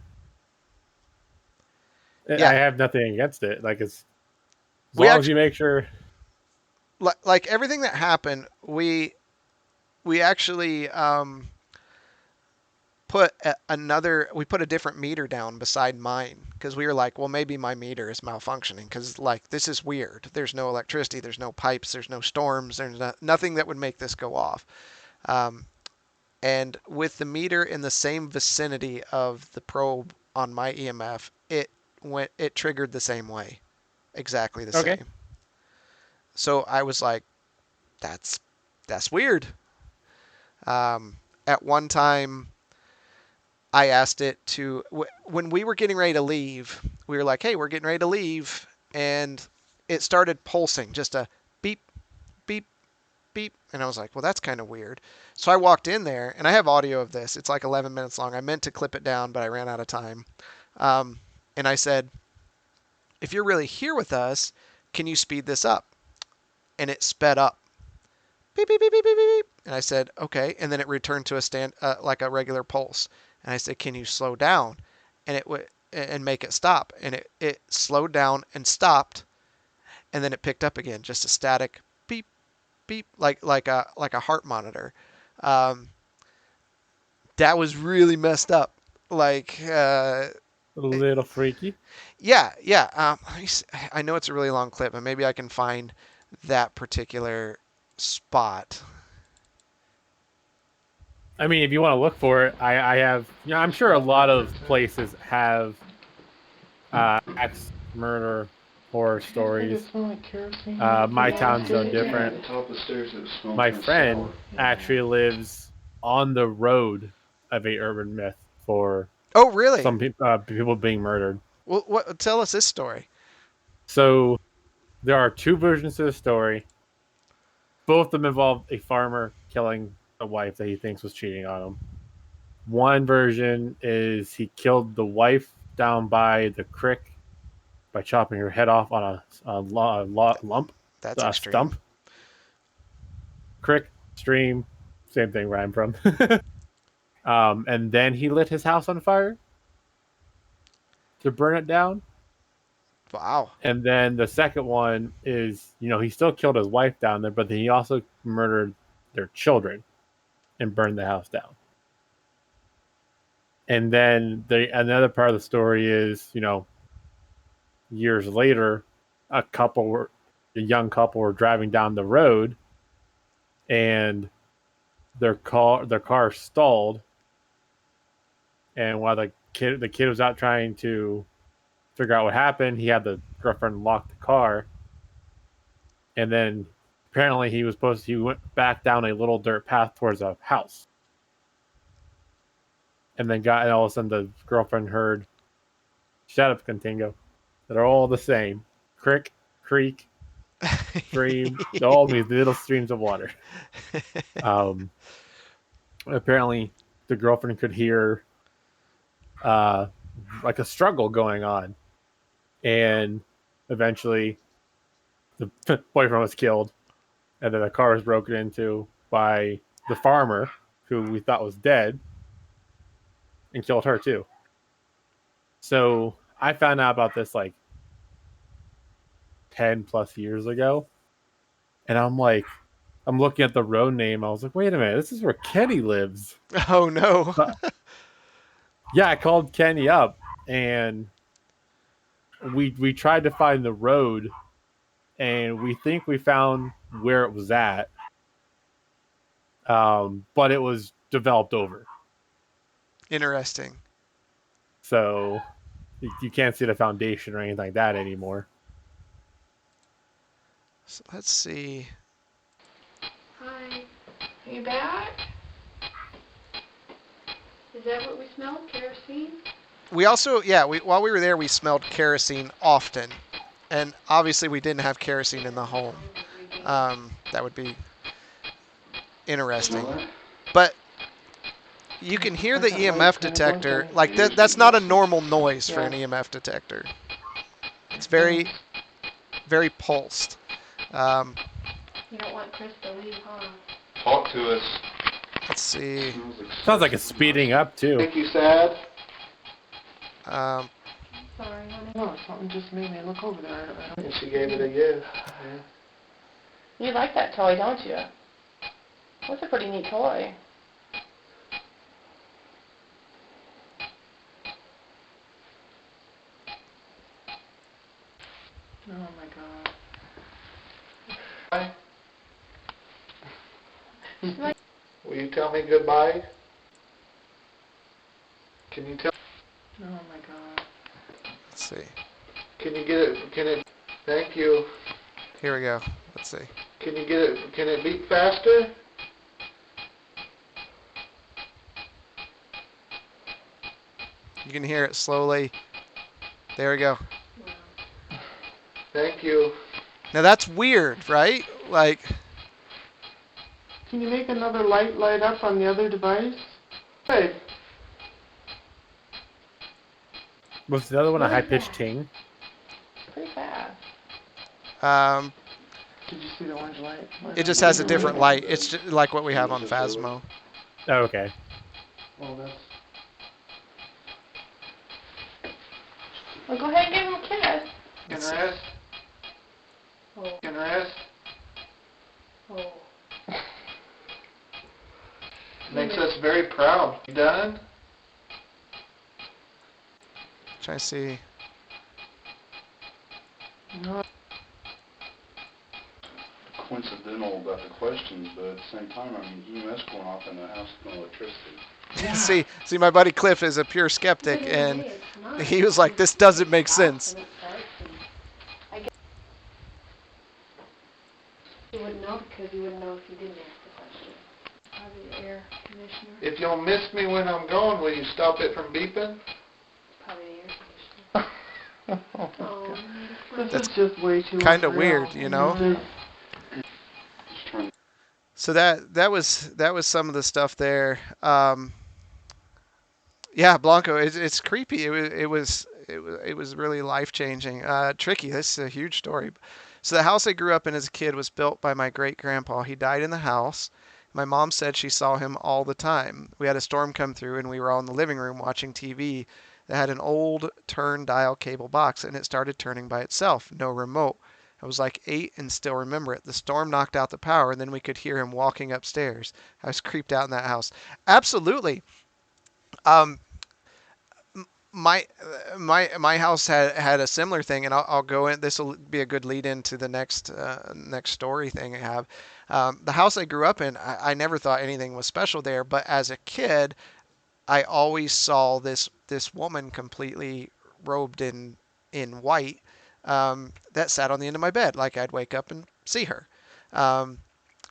I Yeah, have nothing against it. Like it's as we long as you actually make sure. like everything that happened. We actually put a different meter down beside mine because we were like, well, maybe my meter is malfunctioning because like this is weird. There's no electricity, there's no pipes, there's no storms, there's nothing that would make this go off. Um, and with the meter in the same vicinity of the probe on my EMF, it triggered the same way, exactly the Okay. same. So I was like, that's that's weird. At one time, I asked it to when we were getting ready to leave. We were like, "Hey, we're getting ready to leave," and it started pulsing, just a beep, beep, beep, and I was like, "Well, that's kind of weird." So I walked in there, and I have audio of this. It's like 11 minutes long. I meant to clip it down, but I ran out of time. Um, and I said, "If you're really here with us, can you speed this up?" And it sped up. Beep, beep, beep, beep, beep, beep. And I said, okay. And then it returned to a like a regular pulse. And I said, can you slow down? And it would, and make it stop. And it slowed down and stopped. And then it picked up again, just a static beep, beep, like a heart monitor. Um, that was really messed up. Like, A little freaky. yeah, yeah. I know it's a really long clip, but maybe I can find that particular spot. I mean, if you want to look for it, I have. I'm sure a lot of places have axe murder horror stories. My town's no different. My friend actually lives on the road of a urban myth for Oh, really? some people being murdered. Well, tell us this story. So there are two versions of the story. Both of them involve a farmer killing a wife that he thinks was cheating on him. One version is he killed the wife down by the creek by chopping her head off on Th- That's a extreme. stump. Creek, stream, same thing where I'm from. And then he lit his house on fire to burn it down. Wow. And then the second one is, he still killed his wife down there, but then he also murdered their children and burned the house down. And then another part of the story is, years later, a young couple were driving down the road, and their car stalled, and while the kid was out trying to figure out what happened, he had the girlfriend lock the car, and then apparently he went back down a little dirt path towards a house, and all of a sudden the girlfriend heard, "Shut up, Contingo. They're all the same. Crick, creek, stream, all these little streams of water." Um, Apparently, the girlfriend could hear uh, like a struggle going on, and eventually the boyfriend was killed, and then the car was broken into by the farmer, who we thought was dead, and killed her too. So I found out about this like 10 plus years ago, and I'm looking at the road name. I was like, wait a minute, this is where Kenny lives. Oh no. But yeah, I called Kenny up, and we tried to find the road, and we think we found where it was at, but it was developed over, Interesting. so you can't see the foundation or anything like that anymore. So let's see. Hi. Are you back? Is that what we smelled? Kerosene? We also, yeah, while we were there, we smelled kerosene often, and obviously we didn't have kerosene in the home. That would be interesting. But you can hear the EMF detector. Like that's not a normal noise for an EMF detector. It's very, very pulsed. Um, You don't want Chris to leave, huh? Talk to us. let's see. Sounds like it's speeding up too. Make you sad? Um, Sorry, honey. No, something just made me look over there. And she gave it a yes. You like that toy, don't you? That's a pretty neat toy. Oh my God. Bye. Will you tell me goodbye? Can you tell? Oh my God. Let's see. Can you get it? Can it? Thank you. Here we go. Let's see. Can you get it? Can it beat faster? You can hear it slowly. There we go. Thank you. Now that's weird, right? Like, Can you make another light up on the other device? Hey. Was the other one a high-pitched ting? Pretty fast. um, Did you see the orange light? it just has a different light. It's just like what we have on Phasmo. Oh, okay. Oh, that's. Well, go ahead and give him a kiss. Can rest. Oh. Can rest. Oh. Makes us very proud. You done? Try to see. No. Coincidental about the questions, but at the same time, I mean, EMS going off in the house with no electricity. Yeah. See, my buddy Cliff is a pure skeptic, and he was like, "This doesn't make sense." You wouldn't know because you wouldn't know if you didn't ask the question. Probably the air conditioner. If you'll miss me when I'm gone, will you stop it from beeping? Probably the air conditioner. Oh, This That's is just way too kind of unreal. weird, you know. Just trying So that was some of the stuff there. Yeah, Blanco, it's creepy. It was really life changing. Tricky. This is a huge story. So the house I grew up in as a kid was built by my great grandpa. He died in the house. My mom said she saw him all the time. We had a storm come through and we were all in the living room watching TV that had an old turn dial cable box and it started turning by itself, no remote. I was like 8 and still remember it. The storm knocked out the power and then we could hear him walking upstairs. I was creeped out in that house. Absolutely. Um, my house had a similar thing, and I'll go in. This will be a good lead into the next story thing I have. The house I grew up in, I never thought anything was special there, but as a kid, I always saw this woman completely robed in white that sat on the end of my bed, like I'd wake up and see her. Um,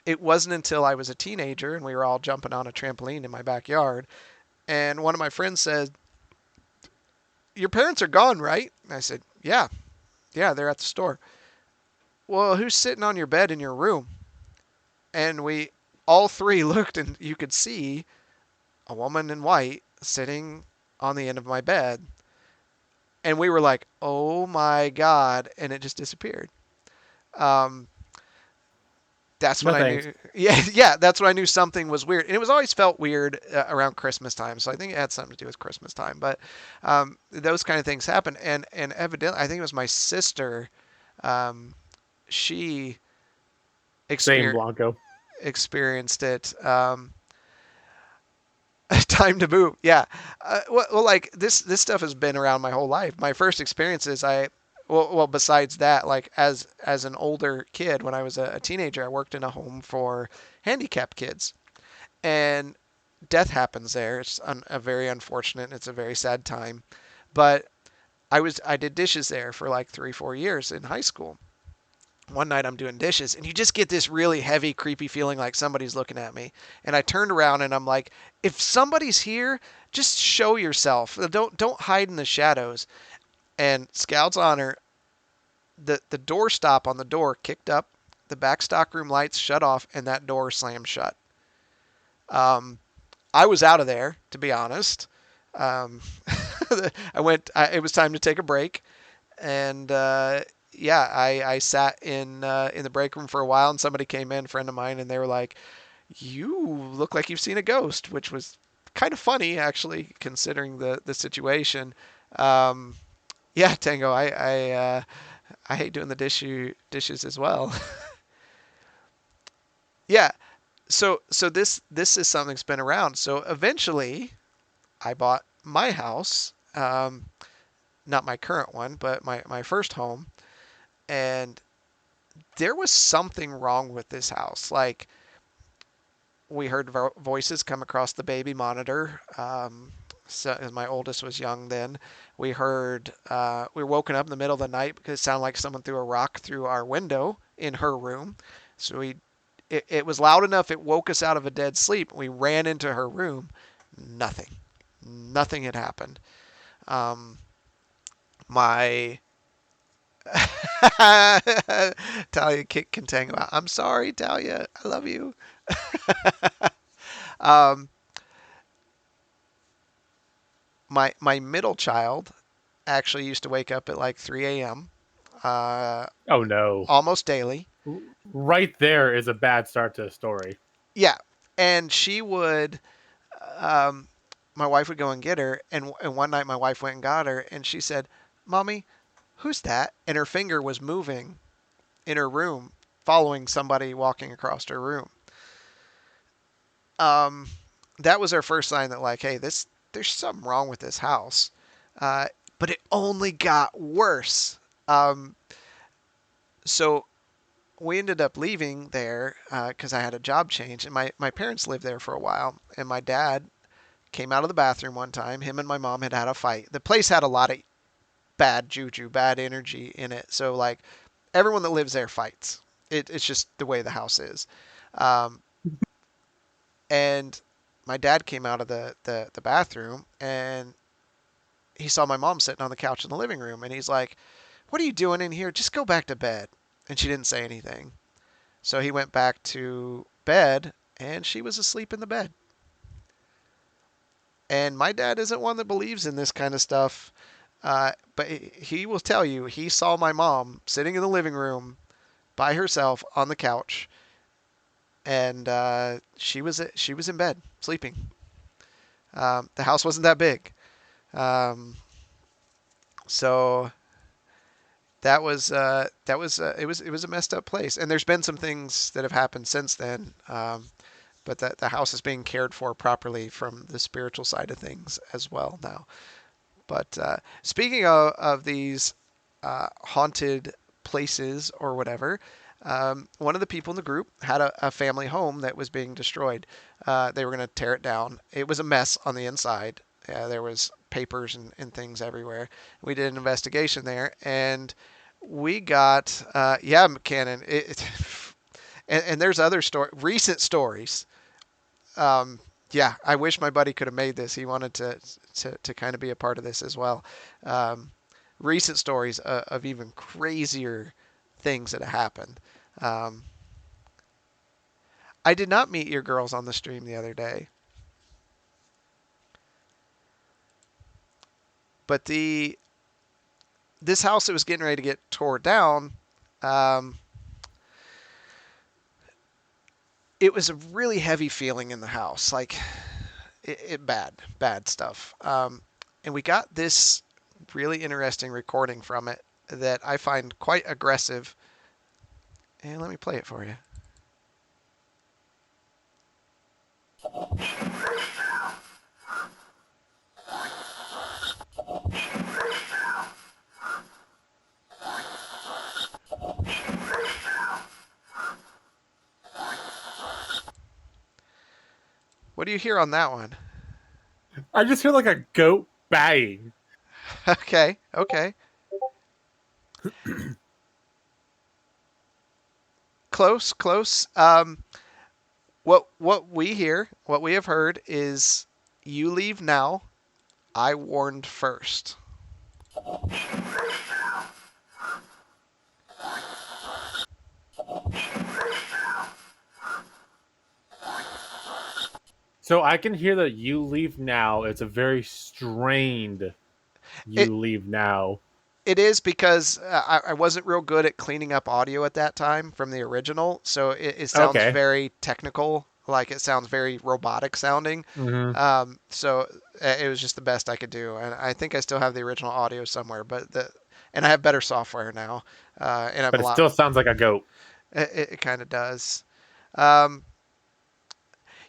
it wasn't until I was a teenager and we were all jumping on a trampoline in my backyard, and one of my friends said, "Your parents are gone, right?" And I said, "Yeah, they're at the store." "Well, who's sitting on your bed in your room?" And we all three looked, and you could see a woman in white sitting on the end of my bed. And we were like, "Oh my God!" And it just disappeared. Um, that's No when I thanks. knew. Yeah, that's when I knew something was weird. And it was always felt weird around Christmas time. So I think it had something to do with Christmas time. But those kind of things happen. And evidently, I think it was my sister. She Same, exper- Blanco. experienced it. Time to move. Yeah. Well, like this stuff has been around my whole life. My first experiences, well, besides that, like as an older kid, when I was a teenager, I worked in a home for handicapped kids, and death happens there. It's a very unfortunate. It's a very sad time, but I did dishes there for like 3-4 years in high school. One night I'm doing dishes and you just get this really heavy, creepy feeling like somebody's looking at me. And I turned around and I'm like, if somebody's here, just show yourself. Don't hide in the shadows. And Scout's honor, the door stop on the door kicked up, the back stockroom lights shut off, and that door slammed shut. I was out of there, to be honest. Um, it was time to take a break, and yeah, I sat in the break room for a while, and somebody came in, a friend of mine, and they were like, "You look like you've seen a ghost," which was kind of funny, actually, considering the situation. Um, yeah, Tango, I hate doing the dishes as well. Yeah, so this is something that's been around. So eventually, I bought my house, not my current one, but my first home. and there was something wrong with this house. Like, we heard voices come across the baby monitor. So my oldest was young then. We heard we were woken up in the middle of the night because it sounded like someone threw a rock through our window in her room. So it was loud enough it woke us out of a dead sleep. We ran into her room. Nothing had happened. Um, my Talia can tango out. I'm sorry, Talia. I love you. um, my middle child actually used to wake up at like 3 a.m. Uh, Oh no. almost daily. Right there is a bad start to a story. Yeah, and she would. Um, my wife would go and get her, and one night my wife went and got her, and she said, "Mommy, who's that?" And her finger was moving in her room, following somebody walking across her room. Um, that was our first sign that, like, hey, there's something wrong with this house. Uh, but it only got worse. Um, so we ended up leaving there because I had a job change, and my parents lived there for a while. And my dad came out of the bathroom one time. Him and my mom had a fight. The place had a lot of bad juju, bad energy in it. So, like, everyone that lives there fights. It's just the way the house is. Um, and my dad came out of the bathroom, and he saw my mom sitting on the couch in the living room, and he's like, "What are you doing in here? Just go back to bed." And she didn't say anything. So he went back to bed, and she was asleep in the bed. And my dad isn't one that believes in this kind of stuff, but he will tell you he saw my mom sitting in the living room by herself on the couch, and she was in bed sleeping. The house wasn't that big, um, so it was a messed up place. And there's been some things that have happened since then. But the house is being cared for properly from the spiritual side of things as well now. But speaking of these haunted places or whatever, one of the people in the group had a family home that was being destroyed. They were going to tear it down. It was a mess on the inside. There was papers and things everywhere. We did an investigation there, and we got yeah, Cannon. And there's other recent stories. Yeah, I wish my buddy could have made this. He wanted to kind of be a part of this as well. Um, recent stories of even crazier things that have happened. Um, I did not meet your girls on the stream the other day, but this house that was getting ready to get tore down, um, it was a really heavy feeling in the house, like bad stuff. And we got this really interesting recording from it that I find quite aggressive. And let me play it for you. What do you hear on that one? I just hear like a goat baying. Okay. Close. What we hear, what we have heard is, "You leave now. I warned first." So I can hear that "you leave now." It's a very strained It "you leave now." it is because I wasn't real good at cleaning up audio at that time from the original, so it sounds Okay. very technical, like it sounds very robotic sounding. Mm-hmm. So it was just the best I could do, and I think I still have the original audio somewhere, and I have better software now, and I'm But a it lot. still sounds like a goat. It kind of does. Um,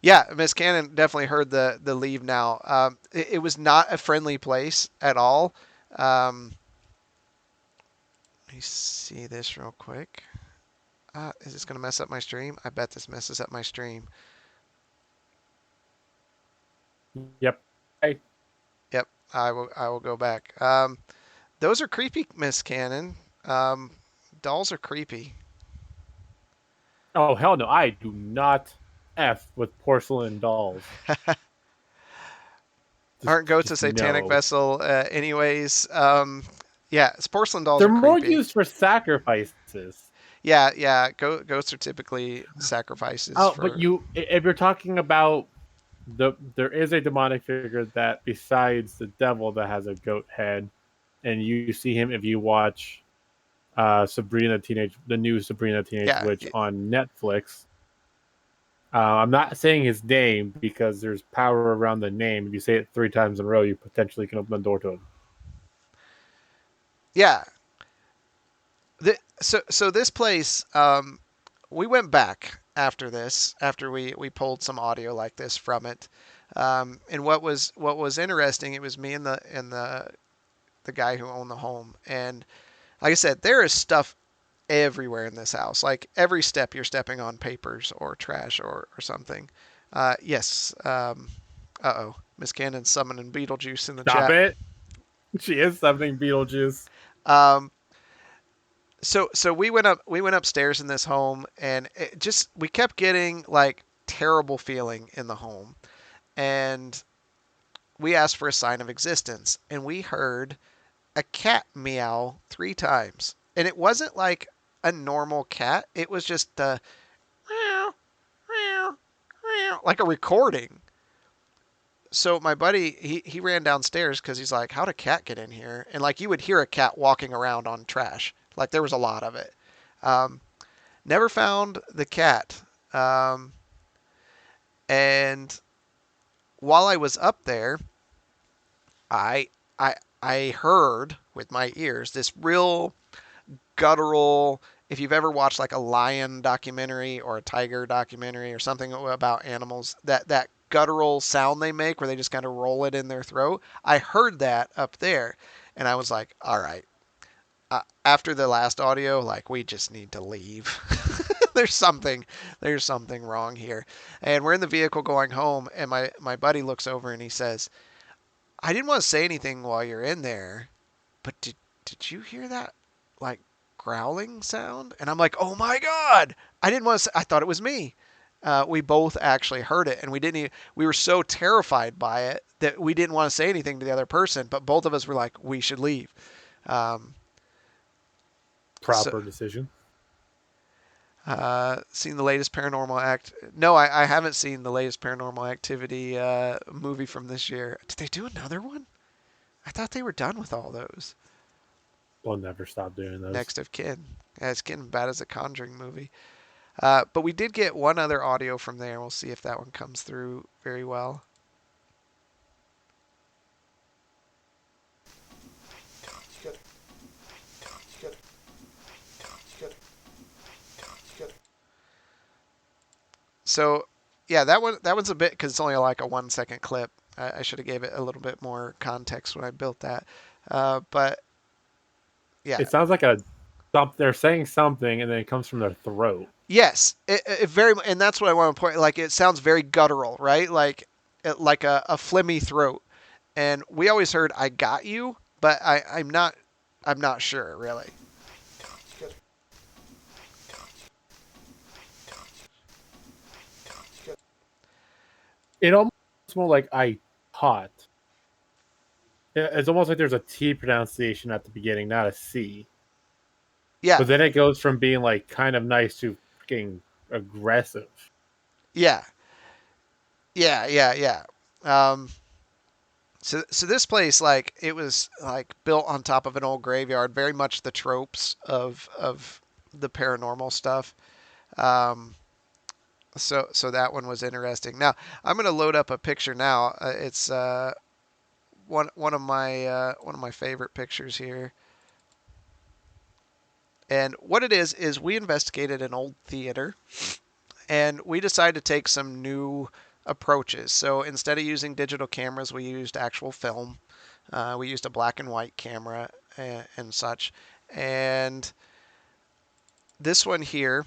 yeah, Miss Cannon definitely heard the leave now. It was not a friendly place at all. Um, Let me see this real quick. Is this going to mess up my stream? I bet this messes up my stream. Yep. Hey, Yep, I will go back. Those are creepy, Miss Cannon. Um, Dolls are creepy. oh hell no, I do not f with porcelain dolls. Aren't ghosts a Just satanic no. vessel, anyways? Yeah, porcelain dolls They're are more creepy. used for sacrifices. Yeah, yeah. Ghosts are typically sacrifices Oh, but for. if you're talking about there is a demonic figure that besides the devil that has a goat head, and you see him if you watch the new Sabrina Teenage Yeah, Witch on Netflix. I'm not saying his name because there's power around the name. If you say it 3 times in a row, you potentially can open the door to him. yeah. So this place, we went back after this, after we pulled some audio like this from it. And what was interesting, it was me and the guy who owned the home, and like I said, there is stuff everywhere in this house. Like every step you're stepping on papers or trash or something. Yes. Uh-oh. Miss Cannon's summoning Beetlejuice in the Stop chat. it! She is summoning Beetlejuice. Um, so we went upstairs in this home, and we kept getting like terrible feeling in the home, and we asked for a sign of existence, and we heard a cat meow 3 times, and it wasn't like a normal cat. It was just meow, meow, meow, like a recording. So my buddy, he ran downstairs because he's like, how'd a cat get in here? And like you would hear a cat walking around on trash. Like there was a lot of it. Um, Never found the cat. And while I was up there, I I I heard with my ears this real guttural. If you've ever watched like a lion documentary or a tiger documentary or something about animals, that guttural sound they make where they just kind of roll it in their throat, I heard that up there, and I was like, all right. After the last audio, like we just need to leave. there's something there's something wrong here. And we're in the vehicle going home, and my buddy looks over and he says, I didn't want to say anything while you're in there, but did you hear that like growling sound? And I'm like, oh my god! I didn't want to say, I thought it was me. We both actually heard it, and we didn't even, we were so terrified by it that we didn't want to say anything to the other person, but both of us were like, we should leave. um, so Proper decision. Seen the latest Paranormal Act? No, I haven't seen the latest Paranormal Activity movie from this year. Did they do another one? I thought they were done with all those. We'll never stop doing those. Next of Kin. Yeah, it's getting bad as a Conjuring movie. But we did get one other audio from there. We'll see if that one comes through very well. So, yeah, that one's a bit because it's only like a 1 second clip. I should have gave it a little bit more context when I built that. But yeah, It sounds like they're saying something and then it comes from their throat. yes, it very, and that's what I want to point. Like it sounds very guttural, right? Like a phlegmy throat. And we always heard "I got you," but I'm not sure really. It almost more like I caught. It's almost like there's a T pronunciation at the beginning, not a C. Yeah, But then it goes from being like kind of nice to freaking aggressive. yeah, yeah. Um, so this place, like, it was like built on top of an old graveyard, very much the tropes of the paranormal stuff. Um, so that one was interesting. Now I'm gonna load up a picture now. It's one of my favorite pictures here. And what it is we investigated an old theater, and we decided to take some new approaches. So instead of using digital cameras, we used actual film. We used a black and white camera and such. And this one here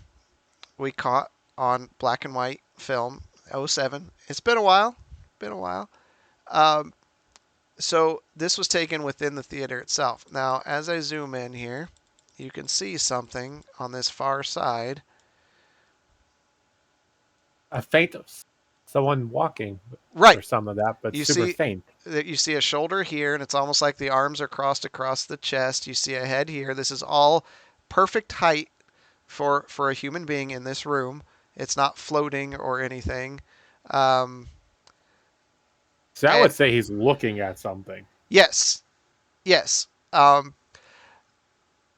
we caught on black and white film, '07. It's been a while. Been a while. Um, so this was taken within the theater itself. Now, as I zoom in here, you can see something on this far side. A faint, someone walking, Right. or some of that, but You super see faint. that you see a shoulder here, and it's almost like the arms are crossed across the chest. You see a head here. This is all perfect height for a human being in this room. It's not floating or anything. Um, So I and would say he's looking at something. yes, yes.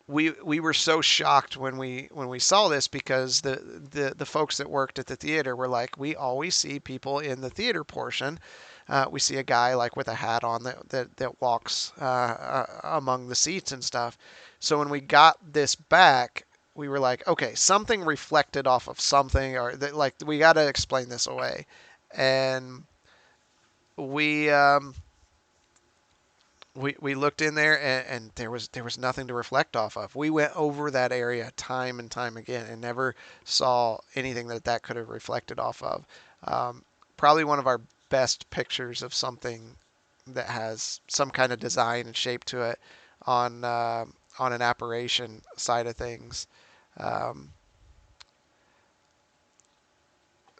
We were so shocked when we saw this because the folks that worked at the theater were like, we always see people in the theater portion. We see a guy like with a hat on that walks among the seats and stuff. So when we got this back, we were like, okay, something reflected off of something, or that, like, we got to explain this away. And we we looked in there, and there was nothing to reflect off of. We went over that area time and time again and never saw anything that could have reflected off of. Probably one of our best pictures of something that has some kind of design and shape to it on an apparition side of things. Um,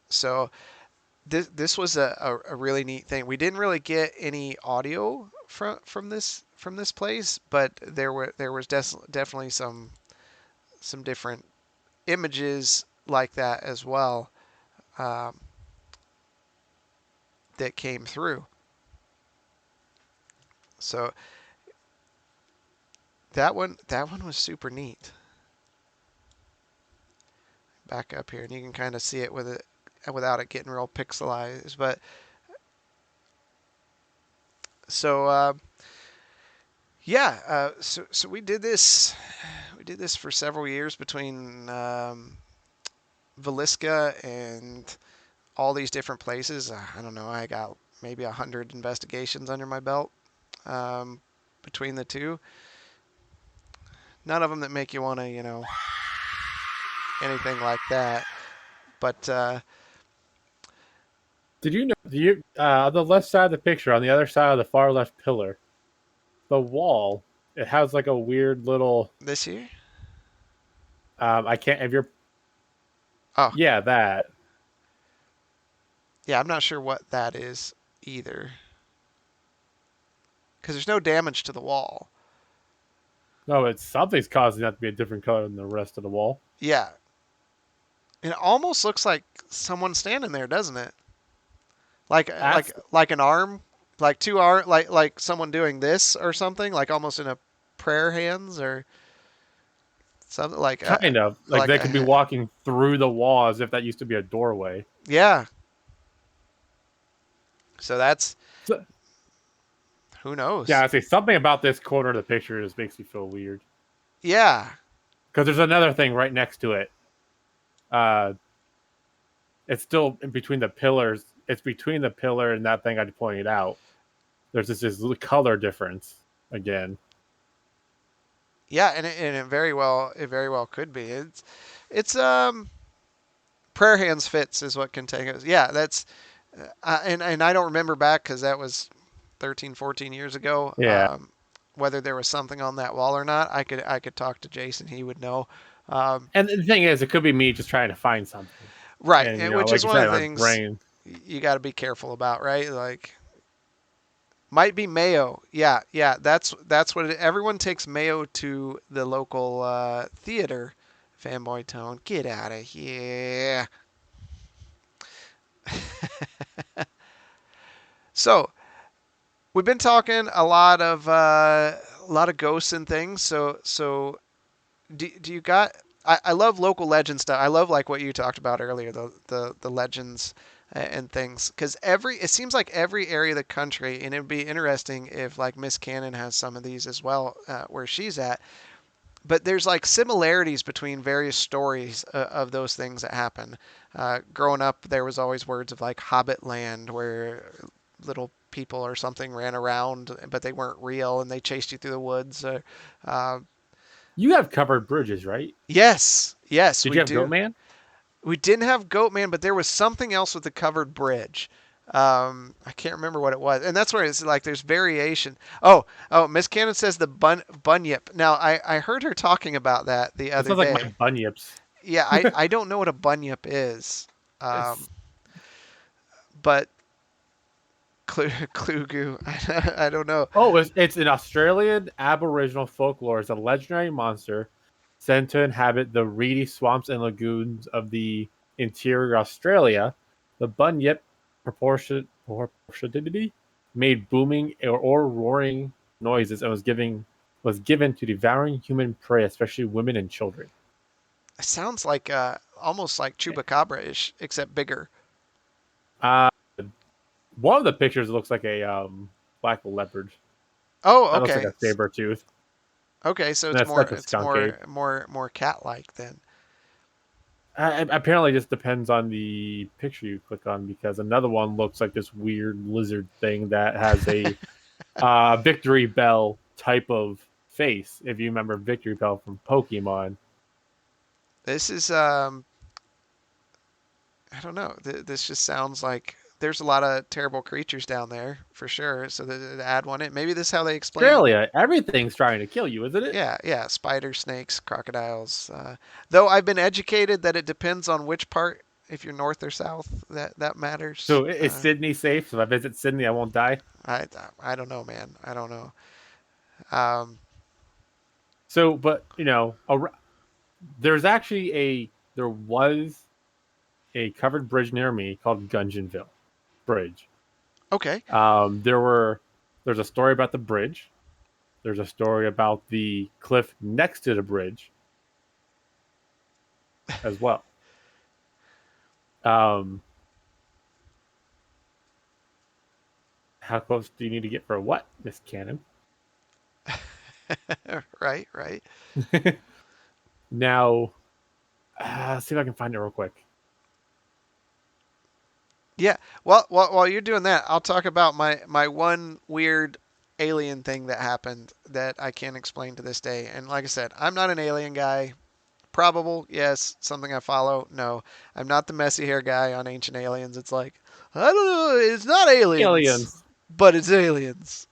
so this was a really neat thing. We didn't really get any audio from this place, but there was definitely some different images like that as well, um, that came through. So that one was super neat. Back up here, and you can kind of see it with it without it getting real pixelized. But so yeah, so we did this. We did this for several years between Valiska and all these different places. I don't know. I got maybe 100 investigations under my belt um, between the two. None of them that make you want to, anything like that. But Did you know? Do you on the left side of the picture, on the other side of the far left pillar, the wall, it has like a weird little. this year? I can't. If you're, Oh, yeah, that. yeah. I'm not sure what that is either, because there's no damage to the wall. No, it's something's causing that to be a different color than the rest of the wall. Yeah, and it almost looks like someone standing there, doesn't it? Like That's an arm, like like someone doing this or something, like almost in a prayer hands or something like kind of like like they could be walking through the wall as if that used to be a doorway. yeah. So that's So, who knows? yeah, I say something about this corner of the picture just makes me feel weird. Yeah, Because there's another thing right next to it. Uh, it's still in between the pillars. It's between the pillar and that thing I pointed out. There's this little color difference again. yeah, and it very well could be. It's prayer hands fits is what can take us. Yeah, that's and I don't remember back because that was 13, 14 years ago. Yeah. Whether there was something on that wall or not, I could talk to Jason. He would know. And the thing is, it could be me just trying to find something. Right, And, and which like is you one of said, the my things brain. you got to be careful about, right? Like, might be Mayo. Yeah, yeah. That's what everyone takes Mayo to the local theater. Fanboy Tone, get out of here. So we've been talking a lot of ghosts and things. So do you got? I love local legend stuff. I love like what you talked about earlier, the legends and things, because it seems like every area of the country, and it'd be interesting if like Miss Cannon has some of these as well where she's at. But there's like similarities between various stories of those things that happen. Growing up, there was always words of like Hobbit Land, where little people or something ran around, but they weren't real, and they chased you through the woods. Uh, You have covered bridges, right? Yes, yes, Did we you have do. Goatman? We didn't have Goatman, but there was something else with the covered bridge. I can't remember what it was, and that's where it's like there's variation. Oh, Miss Cannon says the bunyip. Now I heard her talking about that the That other sounds like my day. bunyips. Yeah, I don't know what a bunyip is, It's but Klugu, I don't know. it's an Australian Aboriginal folklore. It's a legendary monster said to inhabit the reedy swamps and lagoons of the interior Australia. The bunyip proportionality made booming or roaring noises and was given to devouring human prey, especially women and children. It sounds like almost like Chupacabra-ish, except bigger. Uh, one of the pictures looks like a black leopard. Oh, That looks like okay. a saber tooth. Okay, so That's a it's skunk ape. more cat-like then. Apparently, it just depends on the picture you click on because another one looks like this weird lizard thing that has a Victory Bell type of face. If you remember Victory Bell from Pokemon, This is I don't know. This just sounds like there's a lot of terrible creatures down there for sure. So to add one in, maybe this is how they explain. Australia, everything's trying to kill you, isn't it? Yeah, spiders, snakes, crocodiles. Though I've been educated that it depends on which part. If you're north or south, that matters. So is Sydney safe? So if I visit Sydney, I won't die. I I don't know, man. I don't know. Um, So, but there's actually there was a covered bridge near me called Gungeonville Bridge. okay. There's a story about the bridge. There's a story about the cliff next to the bridge as well. Um, how close do you need to get for what, Miss Cannon? Right. Now, let's see if I can find it real quick. Yeah. Well, while you're doing that, I'll talk about my one weird alien thing that happened that I can't explain to this day. And like I said, I'm not an alien guy. Probable, yes. Something I follow, no. I'm not the messy hair guy on Ancient Aliens. It's like, I don't know, it's not aliens, Aliens. but it's aliens.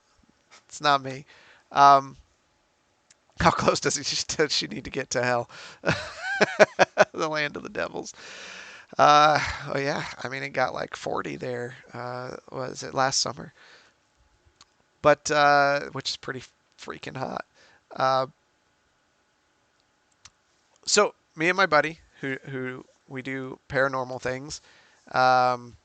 It's not me. Um, how close does she need to get to hell? The land of the devils. Oh yeah, I mean it got like 40 there. Was it last summer? But which is pretty freaking hot. Uh, so me and my buddy, who we do paranormal things, um,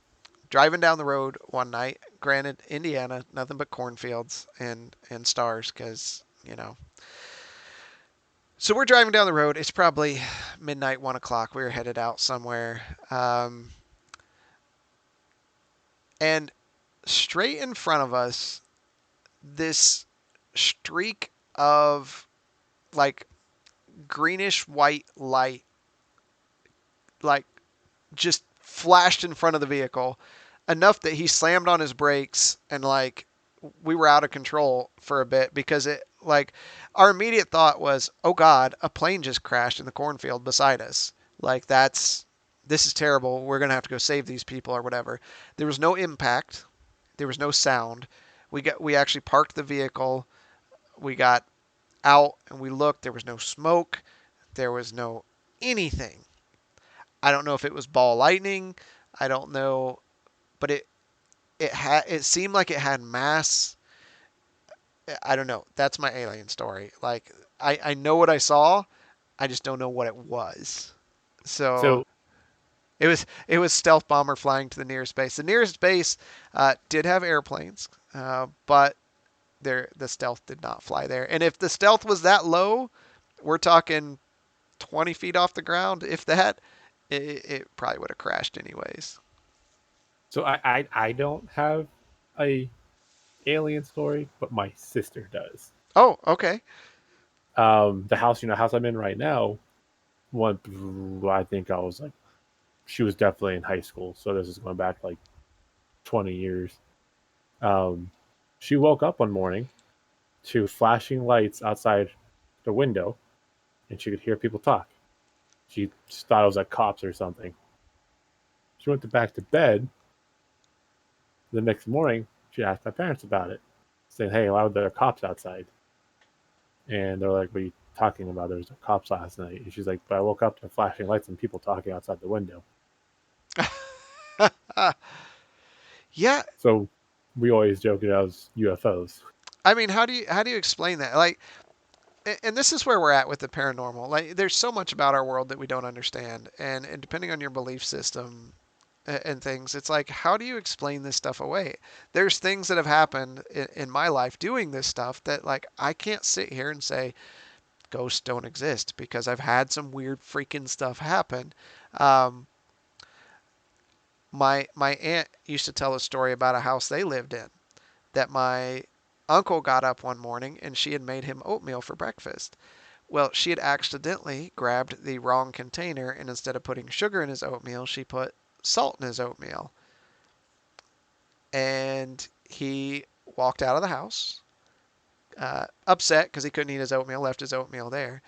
driving down the road one night. Granted, Indiana, nothing but cornfields and stars, because you know. So we're driving down the road. It's probably midnight, 1 o'clock. We were headed out somewhere, and straight in front of us, this streak of like greenish white light, like just flashed in front of the vehicle enough that he slammed on his brakes, and like we were out of control for a bit because it like our immediate thought was, oh god, a plane just crashed in the cornfield beside us. Like this is terrible. We're going to have to go save these people or whatever. There was no impact. There was no sound. We actually parked the vehicle. We got out and we looked. There was no smoke. There was no anything. I don't know if it was ball lightning. I don't know, but it seemed like it had mass. I don't know. That's my alien story. Like I know what I saw. I just don't know what it was. So So, it was stealth bomber flying to the nearest base. The nearest base did have airplanes, but the stealth did not fly there. And if the stealth was that low, we're talking 20 feet off the ground. If that, it probably would have crashed anyways. I don't have a alien story, but my sister does. Oh, okay. The house I'm in right now, one, I think I was like, she was definitely in high school, so this is going back like 20 years. Um, she woke up one morning to flashing lights outside the window and she could hear people talk. She just thought it was like cops or something. She went back to bed. The next morning, she asked my parents about it, saying, "Hey, why were there cops outside?" And they're like, "What are you talking about? There was cops last night." And she's like, "But I woke up to flashing lights and people talking outside the window." Yeah, So we always joke it was UFOs. I mean, how do you explain that? Like, and this is where we're at with the paranormal. Like, there's so much about our world that we don't understand, and depending on your belief system and things, it's like, how do you explain this stuff away? There's things that have happened in my life doing this stuff that, like, I can't sit here and say ghosts don't exist because I've had some weird freaking stuff happen. Um, my aunt used to tell a story about a house they lived in that my uncle got up one morning and she had made him oatmeal for breakfast. Well, she had accidentally grabbed the wrong container, and instead of putting sugar in his oatmeal, she put salt in his oatmeal. And he walked out of the house, upset because he couldn't eat his oatmeal, left his oatmeal there.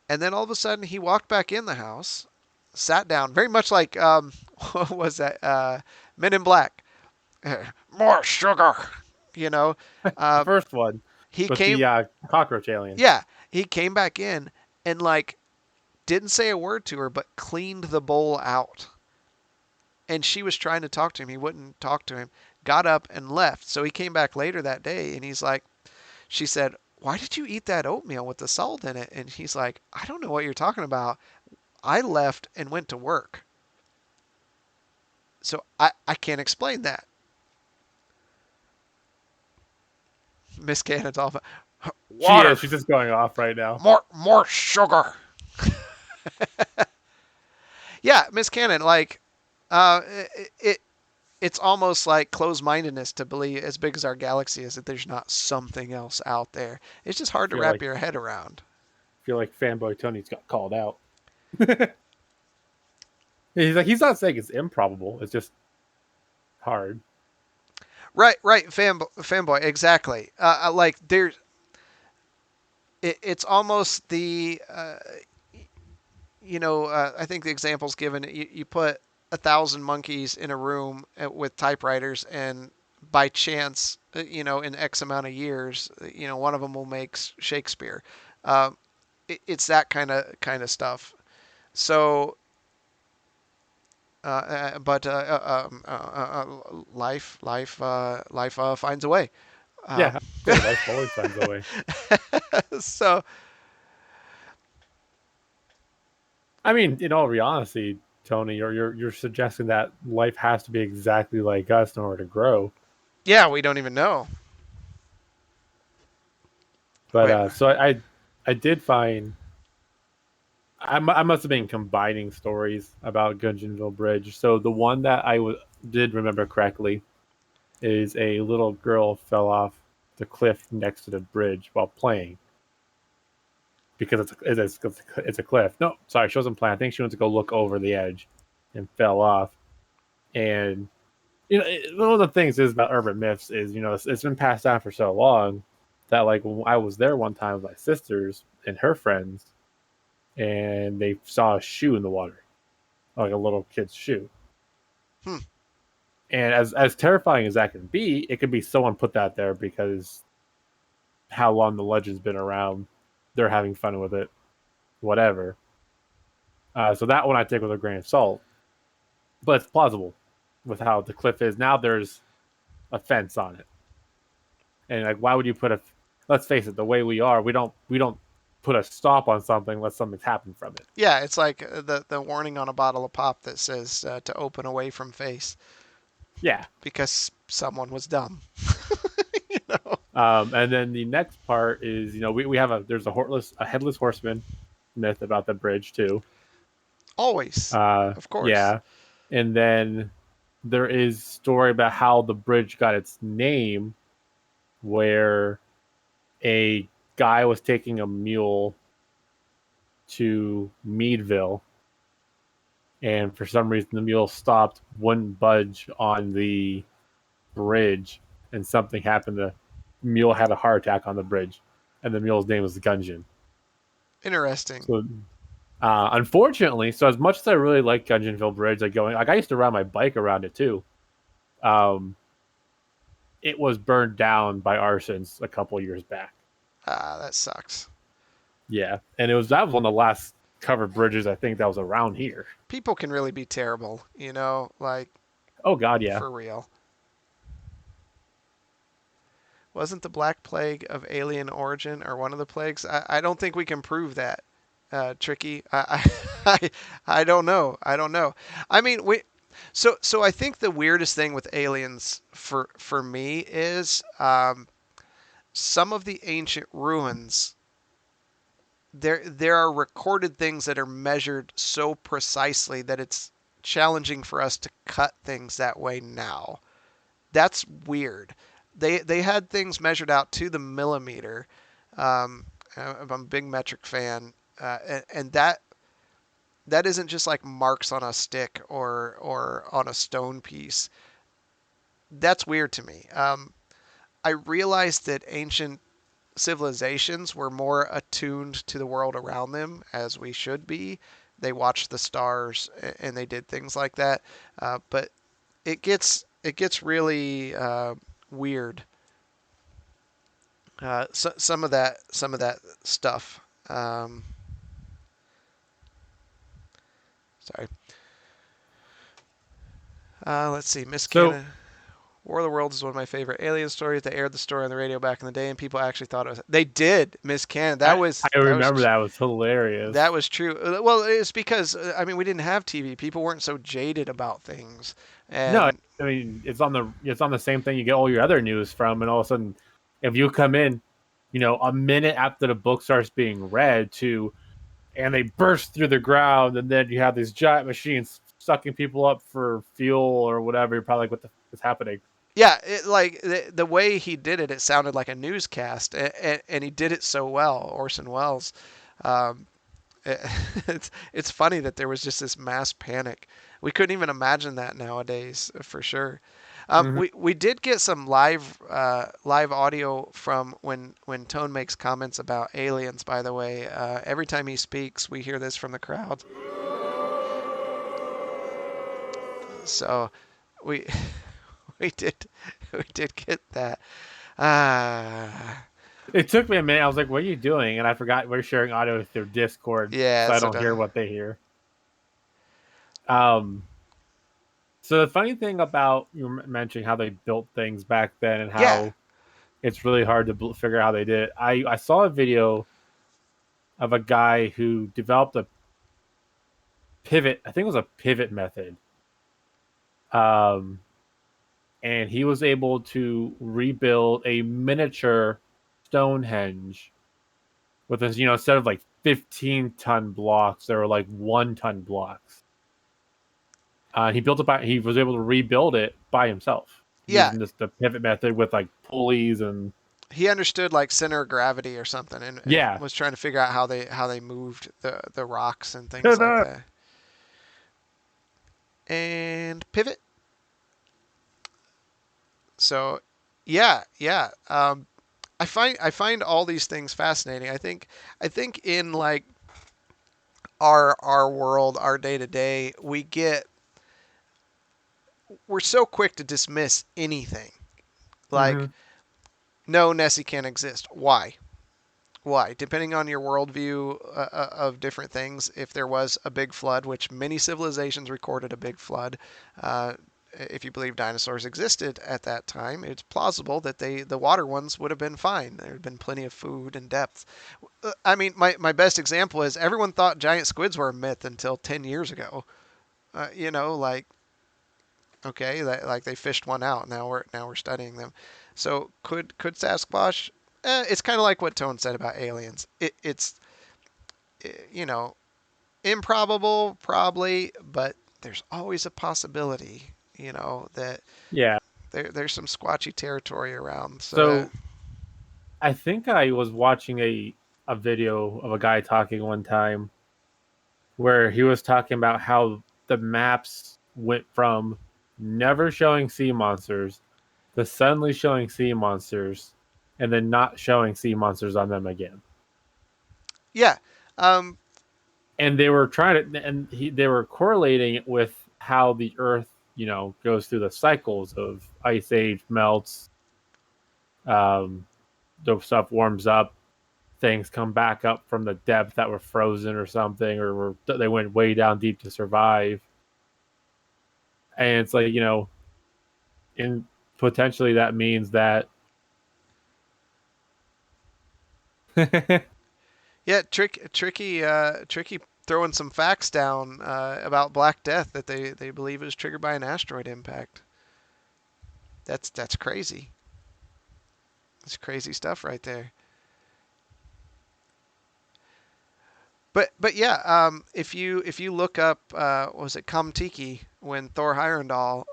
And then all of a sudden, he walked back in the house, sat down, very much like, what was that? Men in Black. More sugar, you know. The Uh, first one he with came, the cockroach alien. yeah, he came back in and, like, didn't say a word to her, but cleaned the bowl out. And she was trying to talk to him. He wouldn't talk to him. Got up and left. So he came back later that day and he's like, she said, "Why did you eat that oatmeal with the salt in it?" And he's like, "I don't know what you're talking about. I left and went to work. So I can't explain that." Miss Cannon's off. She Water. is. She's just going off right now. More sugar. Yeah, Miss Cannon, like, uh, it it's almost like closed-mindedness to believe, as big as our galaxy is, that there's not something else out there. It's just hard to Feel wrap like your head around. feel like fanboy Tony's got called out. He's not saying it's improbable. It's just hard. Right, fanboy, exactly. Like, it's almost the, I think the example's given. You put 1,000 monkeys in a room with typewriters, and by chance, in X amount of years, one of them will make Shakespeare. Uh, it's that kind of stuff. So, but life finds a way. Yeah, Um, I say life always finds a way. so I mean, in all honesty, Tony, you're suggesting that life has to be exactly like us in order to grow. yeah, we don't even know. But Wait, so I did find I must have been combining stories about Gungeonville Bridge. So the one that did remember correctly is a little girl fell off the cliff next to the bridge while playing because it's a cliff. No, sorry, she wasn't playing. I think she went to go look over the edge and fell off. And one of the things is about urban myths is it's been passed down for so long that like when I was there one time with my sisters and her friends, and they saw a shoe in the water, like a little kid's shoe. hmm. And as terrifying as that can be, it could be someone put that there because how long the legend's been around, they're having fun with it, whatever. So that one I take with a grain of salt, but it's plausible with how the cliff is. Now there's a fence on it, and like, why would you put a? Let's face it, the way we don't put a stop on something unless something's happened from it. Yeah, it's like the warning on a bottle of pop that says to open away from face Yeah. because someone was dumb. you know, And then the next part is, we have there's a headless horseman myth about the bridge too. always, of course. Yeah. And then there is story about how the bridge got its name, where a guy was taking a mule to Meadville, and for some reason the mule stopped, wouldn't budge on the bridge, and something happened. The mule had a heart attack on the bridge, and the mule's name was Gungeon. Interesting. So, unfortunately, so as much as I really like Dungeonville Bridge, I used to ride my bike around it too. Um, it was burned down by arsons a couple years back. Ah, that sucks. Yeah, and that was one of the last covered bridges I think that was around here. People can really be terrible, like Oh God, yeah. for real. Wasn't the Black Plague of alien origin or one of the plagues? I don't think we can prove that. Tricky. I don't know. I don't know. I mean, so I think the weirdest thing with aliens for me is some of the ancient ruins. There are recorded things that are measured so precisely that it's challenging for us to cut things that way now. That's weird. They had things measured out to the millimeter. I'm a big metric fan, and that isn't just like marks on a stick or on a stone piece. That's weird to me. I realized that ancient civilizations were more attuned to the world around them as we should be. They watched the stars and they did things like that. But it gets really weird. Some of that stuff. Sorry. Let's see. Miss So Canada. War of the Worlds is one of my favorite alien stories. They aired the story on the radio back in the day, and people actually thought it was. They did, Miss Canada. That I, was I that was remember that was hilarious. that was true. Well, it's because I mean we didn't have TV. People weren't so jaded about things, No, and I mean it's on the same thing you get all your other news from, and all of a sudden, if you come in, a minute after the book starts being read and they burst through the ground, and then you have these giant machines sucking people up for fuel or whatever. You're probably like, what the f- is happening? yeah, like the way he did it, it sounded like a newscast, and he did it so well. Orson Welles. Um, it's funny that there was just this mass panic. We couldn't even imagine that nowadays, for sure. Hmm. We did get some live audio from when Tone makes comments about aliens. By the way, every time he speaks, we hear this from the crowd. So we we did we did get that. Ah, It took me a minute. I was like, "What are you doing?" And I forgot we're sharing audio through Discord, yeah. so I So don't hear what they hear. Um, so the funny thing about you mentioning how they built things back then and yeah, how it's really hard to figure out how they did it. I saw a video of a guy who developed a pivot. I think it was a pivot method. Um, and he was able to rebuild a miniature Stonehenge with this, instead of like 15-ton blocks, there were like 1-ton blocks. He was able to rebuild it by himself yeah. using the pivot method with like pulleys and He understood like center of gravity or something, and yeah. was trying to figure out how they moved the rocks and things like that. And pivot. So, yeah, yeah. I find all these things fascinating. I think in like our world, our day to day, we're so quick to dismiss anything. Like, Hmm. no, Nessie can't exist. Why? Why? Depending on your worldview of different things, if there was a big flood, which many civilizations recorded a big flood, uh, if you believe dinosaurs existed at that time, it's plausible that the water ones would have been fine. There had been plenty of food and depth. I mean, my best example is everyone thought giant squids were a myth until 10 years ago. Like okay, like they fished one out. Now we're studying them. So could Sasquatch? It's kind of like what Tone said about aliens. It's you know improbable probably, but there's always a possibility. That Yeah. there's some squatchy territory around. So that So I think I was watching a video of a guy talking one time where he was talking about how the maps went from never showing sea monsters to suddenly showing sea monsters and then not showing sea monsters on them again. yeah, Um, And they were trying to, and they were correlating it with how the Earth, goes through the cycles of ice age, melts, um, the stuff warms up, things come back up from the depth that were frozen or something, or they went way down deep to survive. And it's like, and potentially that means that yeah, tricky throwing some facts down about Black Death that they believe is triggered by an asteroid impact. That's crazy. That's crazy stuff right there. But yeah, if you look up what was it Kamtiki when Thor Heyerdahl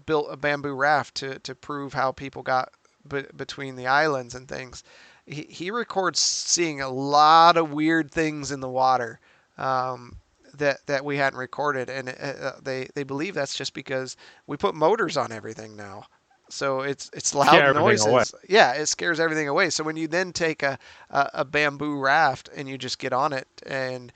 built a bamboo raft to prove how people got between the islands and things. He records seeing a lot of weird things in the water that we hadn't recorded, and they believe that's just because we put motors on everything now. So it's loud scare everything away. noises. Yeah, it scares everything away. So when you then take a bamboo raft and you just get on it and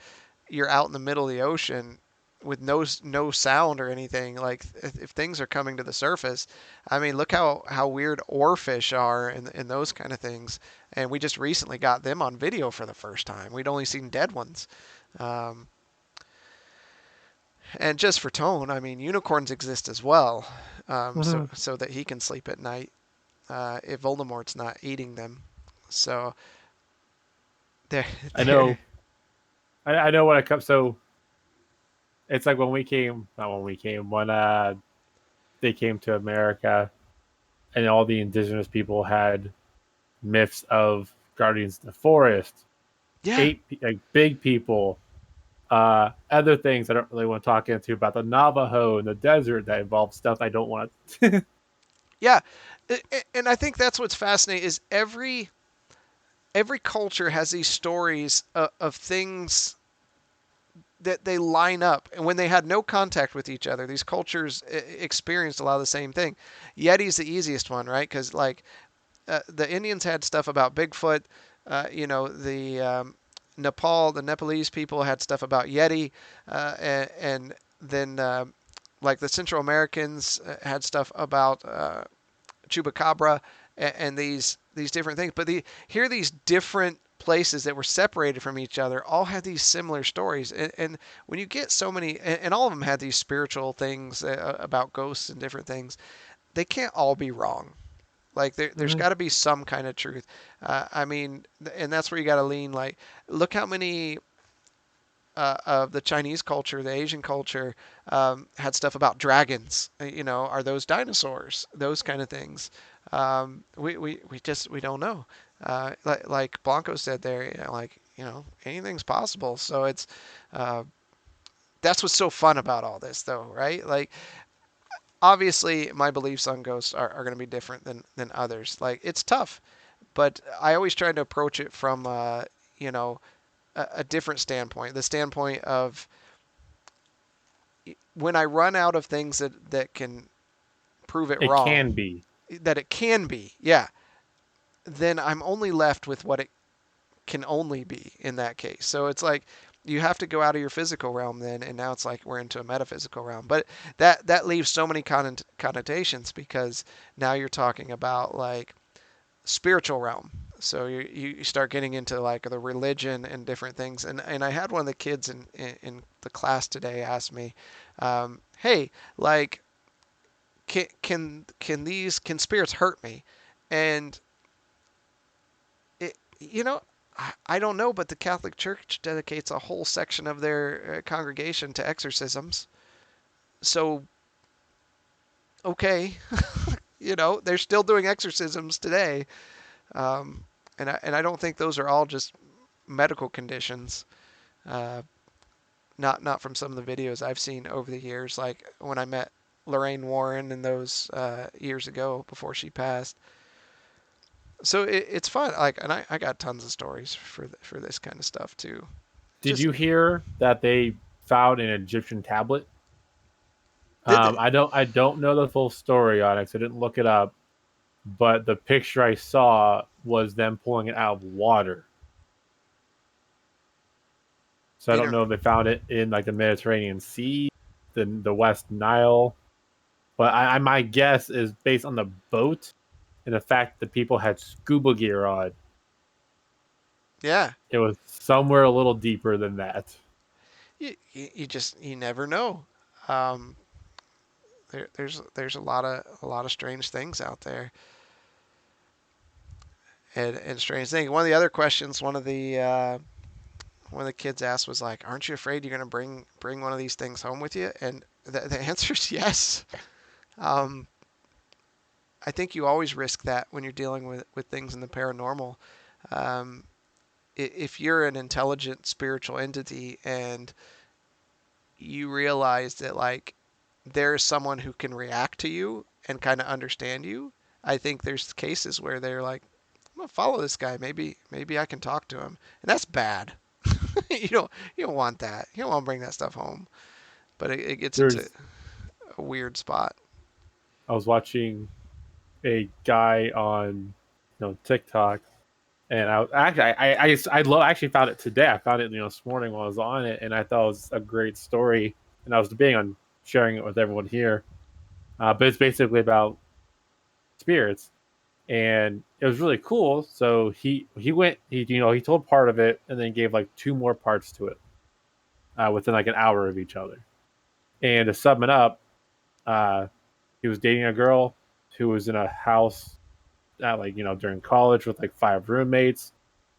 you're out in the middle of the ocean with no sound or anything, like if things are coming to the surface, I mean, look how weird oarfish are and those kind of things. And we just recently got them on video for the first time. We'd only seen dead ones. Um, and just for tone, I mean, unicorns exist as well, so that he can sleep at night if Voldemort's not eating them. So there, I there. know, I know when it comes. So it's like when we came, not when we came, when they came to America, and all the indigenous people had myths of guardians of the forest, Yeah, like big people, other things I don't really want to talk into about the Navajo and the desert that involve stuff I don't want to. yeah, and I think that's what's fascinating is every culture has these stories of things that they line up, and when they had no contact with each other, these cultures experienced a lot of the same thing. Yeti's the easiest one, right? Because like the Indians had stuff about Bigfoot. The the Nepalese people had stuff about Yeti, and then like the Central Americans had stuff about chupacabra and these different things. But here these different places that were separated from each other all had these similar stories. And when you get so many, and all of them had these spiritual things about ghosts and different things, they can't all be wrong. Like there's got to be some kind of truth. I mean, and that's where you got to lean. Like, look how many of the Chinese culture, the Asian culture, had stuff about dragons. Are those dinosaurs? Those kind of things. We don't know. Like Blanco said there, anything's possible. So it's that's what's so fun about all this, though, right? Like, obviously, my beliefs on ghosts are going to be different than others. Like, it's tough, but I always try to approach it from you know a different standpoint. The standpoint of when I run out of things that can prove it It wrong, can be. that it can be, yeah, then I'm only left with what it can only be in that case. So it's like you have to go out of your physical realm then, and now it's like we're into a metaphysical realm. But that leaves so many connotations because now you're talking about like spiritual realm. So you start getting into like the religion and different things. And I had one of the kids in the class today ask me, hey, like can spirits hurt me? And I don't know, but the Catholic Church dedicates a whole section of their congregation to exorcisms. So okay, they're still doing exorcisms today. Um, and I don't think those are all just medical conditions. Uh, not from some of the videos I've seen over the years, like when I met Lorraine Warren and those years ago before she passed. So it's fun. Like, and I got tons of stories for this kind of stuff too. Did Just you hear that they found an Egyptian tablet? did they? I don't know the full story on it, so I didn't look it up. But the picture I saw was them pulling it out of water. So I You don't know, know if they found it in like the Mediterranean Sea, the West Nile. But my guess is based on the boat and the fact that people had scuba gear on. yeah. It was somewhere a little deeper than that. You just you never know. Um, there's a lot of strange things out there, and strange things. One of the other questions, one of the kids asked was like, "Aren't you afraid you're gonna bring one of these things home with you?" And the answer is yes. Um, I think you always risk that when you're dealing with things in the paranormal. Um, if you're an intelligent spiritual entity and you realize that like there's someone who can react to you and kind of understand you, I think there's cases where they're like, I'm gonna follow this guy. Maybe I can talk to him, and that's bad. You don't want that. You don't want to bring that stuff home. But it gets into There's a weird spot. I was watching a guy on TikTok, and I actually found it today. I found it this morning while I was on it, and I thought it was a great story, and I was debating on sharing it with everyone here. But it's basically about spirits, and it was really cool. So he went he told part of it, and then gave like two more parts to it within like an hour of each other. And to sum it up, uh, he was dating a girl who was in a house at during college with like five roommates.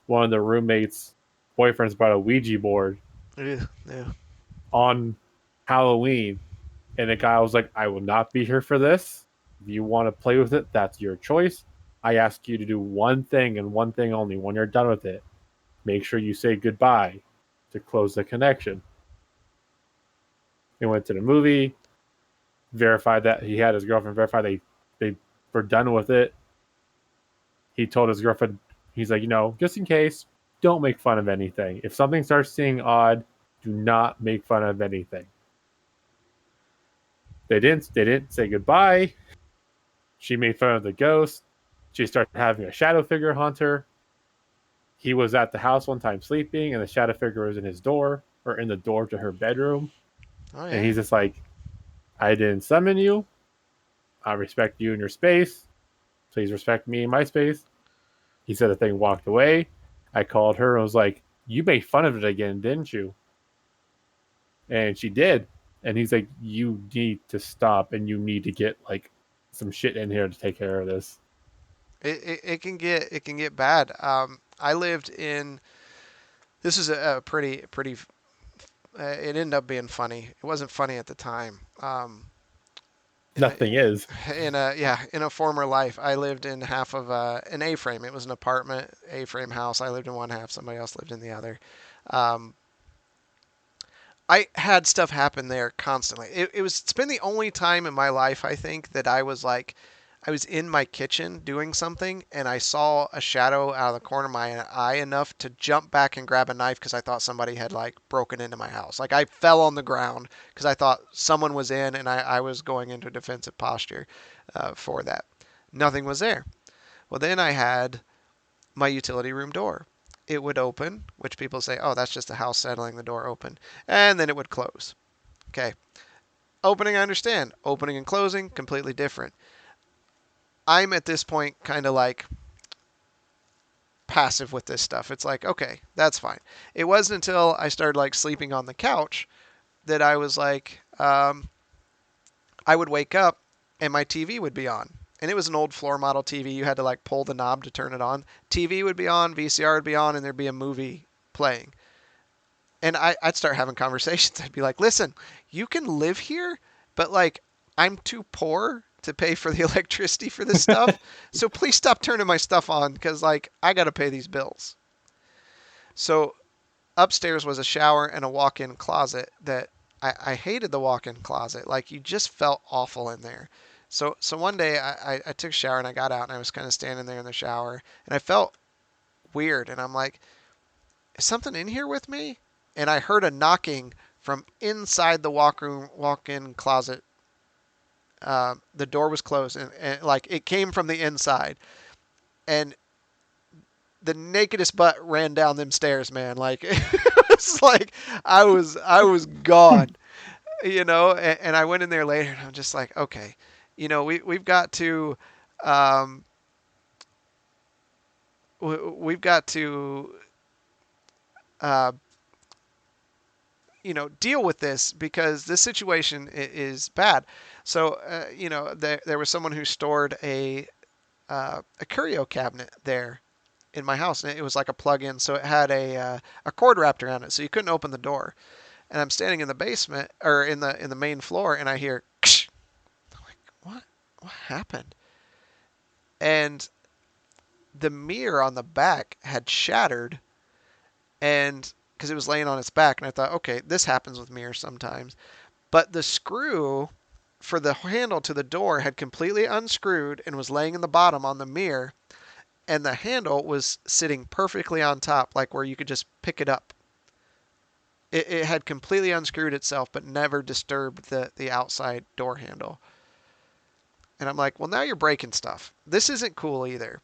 One of the roommates' boyfriends brought a Ouija board Ugh, yeah. on Halloween, and the guy was like, "I will not be here for this. If you want to play with it, that's your choice. I ask you to do one thing and one thing only. When you're done with it, make sure you say goodbye to close the connection." He went to the movie, verified that he had his girlfriend verify they were done with it. He told his girlfriend, he's like, just in case, don't make fun of anything. If something starts seeming odd, do not make fun of anything. They didn't say goodbye. She made fun of the ghost. She started having a shadow figure haunt her. He was at the house one time sleeping, and the shadow figure was in his door or in the door to her bedroom. Oh And yeah. he's just like, I didn't summon you. I respect you in your space. Please respect me in my space. He said the thing walked away. I called her and was like, you made fun of it again, didn't you? And she did. And he's like, you need to stop and you need to get like some shit in here to take care of this. It can get bad. I lived in this is a pretty. It ended up being funny. It wasn't funny at the time. In a, Nothing is. in a former life, I lived in half of an A-frame. It was an apartment A-frame house. I lived in one half. Somebody else lived in the other. Um, I had stuff happen there constantly. It's been the only time in my life I think that I was in my kitchen doing something and I saw a shadow out of the corner of my eye enough to jump back and grab a knife because I thought somebody had like broken into my house. Like I fell on the ground because I thought someone was in and I was going into defensive posture for that. Nothing was there. Well, then I had my utility room door. It would open, which people say, oh, that's just the house settling the door open. And then it would close. Okay. Opening, I understand. Opening and closing, completely different. I'm at this point kind of like passive with this stuff. It's like, okay, that's fine. It wasn't until I started like sleeping on the couch that I was like, I would wake up and my TV would be on. And it was an old floor model TV. You had to like pull the knob to turn it on. TV would be on, VCR would be on, and there'd be a movie playing. And I'd start having conversations. I'd be like, listen, you can live here, but like, I'm too poor to pay for the electricity for this stuff. So please stop turning my stuff on because like, I got to pay these bills. So upstairs was a shower and a walk-in closet that I hated the walk-in closet. Like you just felt awful in there. So one day I took a shower and I got out and I was kind of standing there in the shower and I felt weird and I'm like, is something in here with me? And I heard a knocking from inside the walk-in closet. The door was closed and like it came from the inside. And the nakedest butt ran down them stairs, man. Like it was like I was gone, and I went in there later and I'm just like, okay, we've got to um, we've got to uh, deal with this because this situation is bad. So there was someone who stored a curio cabinet there in my house, and it was like a plug-in, so it had a cord wrapped around it, so you couldn't open the door. And I'm standing in the basement or in the main floor, and I hear, Ksh! I'm like, what happened? And the mirror on the back had shattered, and because it was laying on its back, and I thought, okay, this happens with mirrors sometimes. But the screw for the handle to the door had completely unscrewed and was laying in the bottom on the mirror, and the handle was sitting perfectly on top, like where you could just pick it up. It had completely unscrewed itself, but never disturbed the outside door handle. And I'm like, well, now you're breaking stuff. This isn't cool either.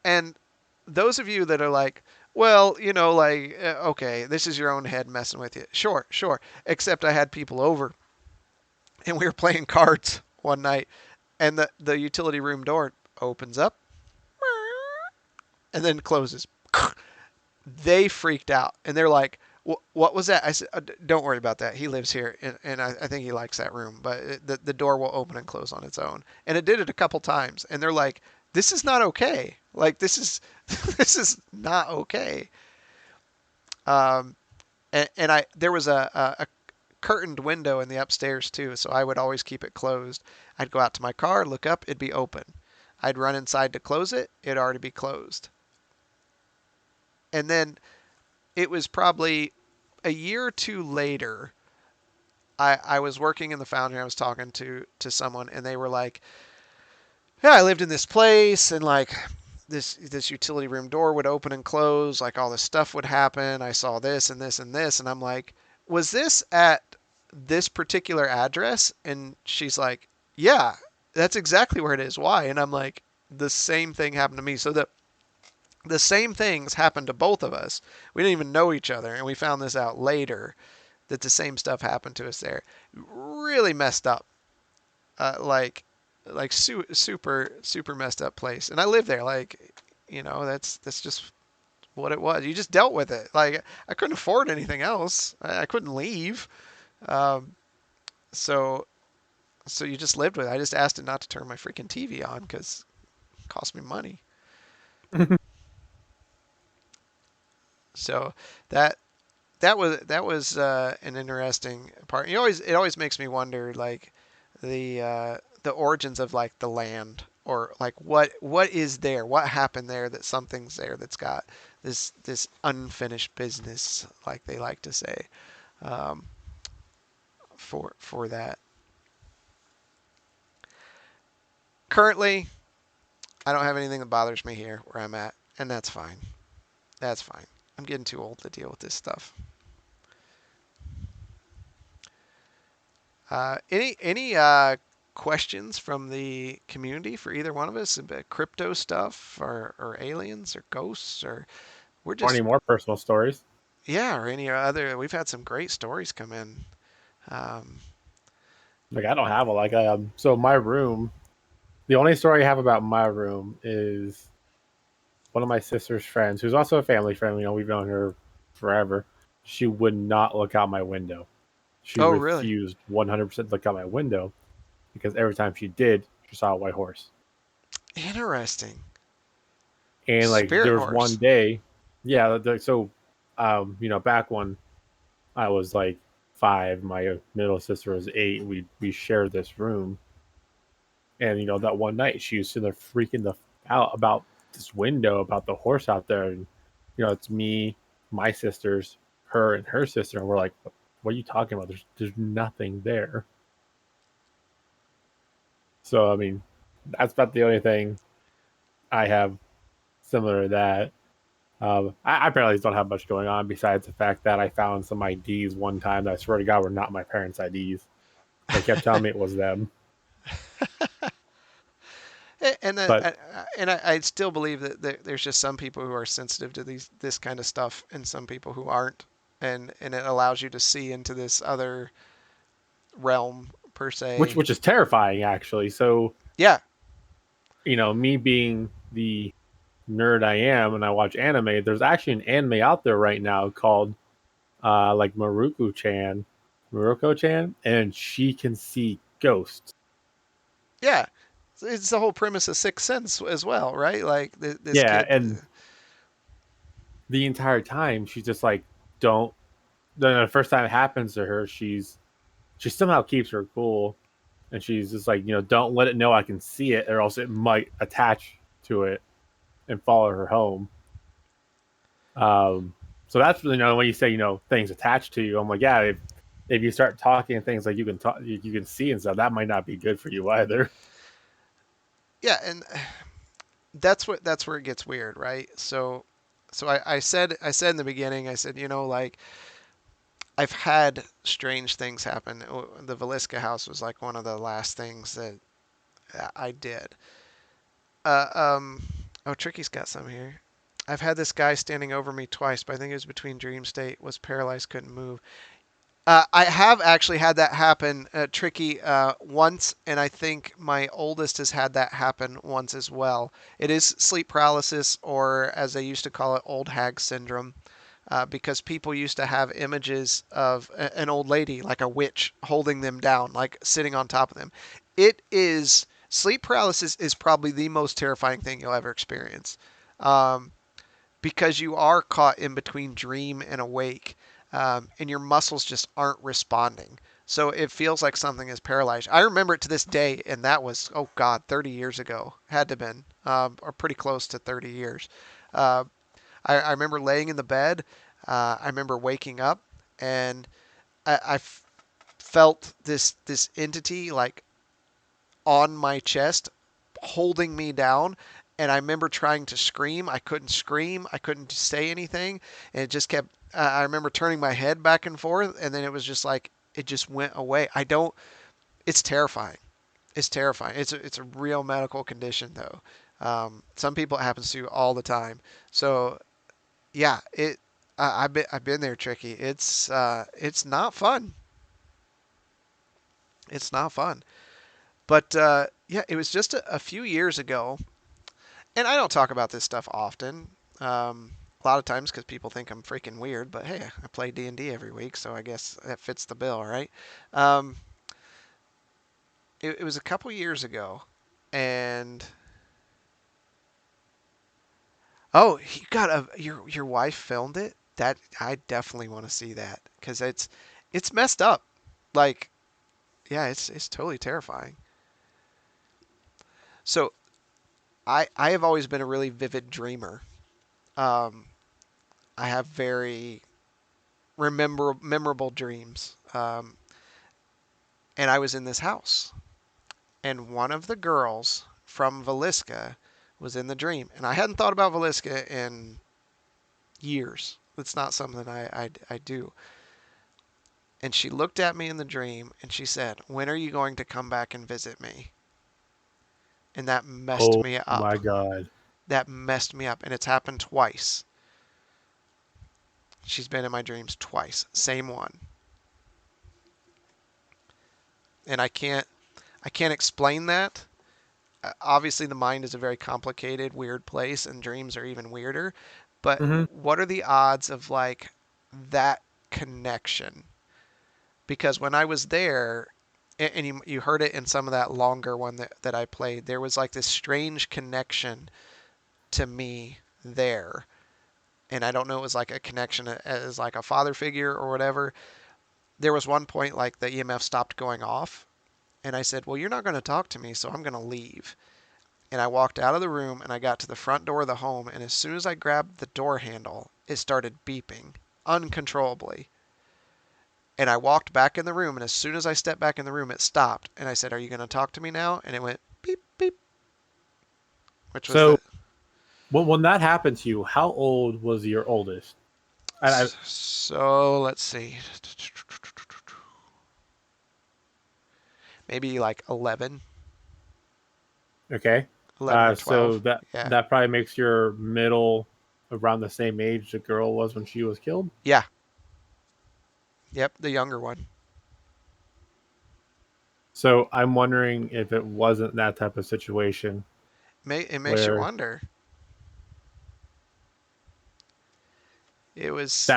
And those of you that are like, well, like, okay, this is your own head messing with you. Sure, sure. Except I had people over, and we were playing cards one night, and the utility room door opens up and then closes. They freaked out, and they're like, what was that? I said, don't worry about that. He lives here, and I think he likes that room, but the door will open and close on its own. And it did it a couple times, and they're like, this is not okay. Like, this is this is not okay. Um, and there was a curtained window in the upstairs too, so I would always keep it closed. I'd go out to my car, look up, it'd be open. I'd run inside to close it, it'd already be closed. And then it was probably a year or two later. I was working in the foundry. I was talking to someone, and they were like, "Yeah, I lived in this place, and like this utility room door would open and close. Like all this stuff would happen. I saw this and this and this." And I'm like, "Was this at this particular address?" And she's like, "Yeah, that's exactly where it is. Why?" And I'm like, "The same thing happened to me." So the same things happened to both of us. We didn't even know each other, and we found this out later that the same stuff happened to us there. Really messed up, like super super messed up place. And I lived there. Like, that's just what it was. You just dealt with it. Like I couldn't afford anything else. I couldn't leave. Um, so so you just lived with it. I just asked it not to turn my freaking TV on because it cost me money. So that that was an interesting part. It always makes me wonder, like the origins of like the land, or like what is there, what happened there, that something's there that's got this unfinished business, like they like to say, um, for that. Currently, I don't have anything that bothers me here where I'm at, and that's fine. That's fine. I'm getting too old to deal with this stuff. Any questions from the community for either one of us about crypto stuff, or aliens or ghosts, or we're Or any just, more personal stories? yeah, or any other? We've had some great stories come in. Um, Like I don't have a like so my room. The only story I have about my room is one of my sister's friends, who's also a family friend. We've known her forever. She would not look out my window. She oh, really? refused 100% to look out my window because every time she did, she saw a white horse. Interesting. And like Spirit there was one horse. day, yeah. So, back when I was like 5, my middle sister was 8. We shared this room, and that one night she was sitting there freaking the out about this window, about the horse out there, and it's me, my sisters, her, and her sister, and we're like, "What are you talking about? There's nothing there." So I mean, that's about the only thing I have similar to that. I apparently don't have much going on besides the fact that I found some IDs one time that I swear to God were not my parents' IDs. They kept telling me it was them. And But I still believe that there's just some people who are sensitive to this kind of stuff, and some people who aren't, and it allows you to see into this other realm per which se. which is terrifying actually. So, Yeah, me being the nerd I am and I watch anime, there's actually an anime out there right now called like Muroko-chan, and she can see ghosts. yeah. It's the whole premise of Sixth Sense as well, right? Like this Yeah, kid. and the entire time she's just like, don't. Then the first time it happens to her, she somehow keeps her cool, and she's just like, don't let it know I can see it, or else it might attach to it and follow her home. So that's when you say things attached to you. I'm like, yeah, if you start talking and things like you can talk, you can see and stuff, that might not be good for you either. Yeah, and that's where it gets weird, right? So I said in the beginning, I said, like I've had strange things happen. The Valiska house was like one of the last things that I did. Uh, um, oh, Tricky's got some here. I've had this guy standing over me twice, but I think it was between dream state, was paralyzed, couldn't move. I have actually had that happen, Tricky, once, and I think my oldest has had that happen once as well. It is sleep paralysis, or as they used to call it, old hag syndrome, because people used to have images of an old lady, like a witch, holding them down, like sitting on top of them. It is sleep paralysis is probably the most terrifying thing you'll ever experience. Um, because you are caught in between dream and awake, and your muscles just aren't responding. So it feels like something is paralyzed. I remember it to this day, and that was, oh God, 30 years ago. Had to have been, or pretty close to 30 years. Uh, I remember laying in the bed. I remember waking up, and I felt this entity like on my chest, holding me down. And I remember trying to scream. I couldn't scream. I couldn't say anything. And it just kept. I remember turning my head back and forth, and then it was just like it just went away. I don't. It's terrifying. It's terrifying. It's a real medical condition though. Some people it happens to all the time. So yeah, I've been there, Tricky. It's not fun. It's not fun. But yeah, it was just a few years ago, and I don't talk about this stuff often. A lot of times because people think I'm freaking weird. But hey, I play D&D every week, so I guess that fits the bill, right? Um, it was a couple years ago, and oh, you got your wife filmed it. That I definitely want to see that because it's messed up. Like yeah, it's totally terrifying. So I have always been a really vivid dreamer. Um, I have very memorable dreams. And I was in this house, and one of the girls from Valiska was in the dream, and I hadn't thought about Valiska in years. It's not something I do. And she looked at me in the dream, and she said, "When are you going to come back and visit me?" And that messed Oh me up. my god. That messed me up, and it's happened twice. She's been in my dreams twice, same one, and I can't explain that. Obviously, the mind is a very complicated, weird place, and dreams are even weirder. But Hmm. what are the odds of like that connection? Because when I was there, and you heard it in some of that longer one that I played, there was like this strange connection to me there. And I don't know, it was like a connection as like a father figure or whatever. There was one point like the EMF stopped going off, and I said, "Well, you're not going to talk to me, so I'm going to leave." And I walked out of the room and I got to the front door of the home. And as soon as I grabbed the door handle, it started beeping uncontrollably. And I walked back in the room. And as soon as I stepped back in the room, it stopped. And I said, "Are you going to talk to me now?" And it went beep, beep, which was So the. when that happened to you, how old was your oldest? I So let's see. Maybe like 11, Okay. 11 or So 12. that Yeah. that probably makes your middle around the same age the girl was when she was killed. Yeah. Yep, the younger one. So I'm wondering if it wasn't that type of situation It makes you where wonder. It was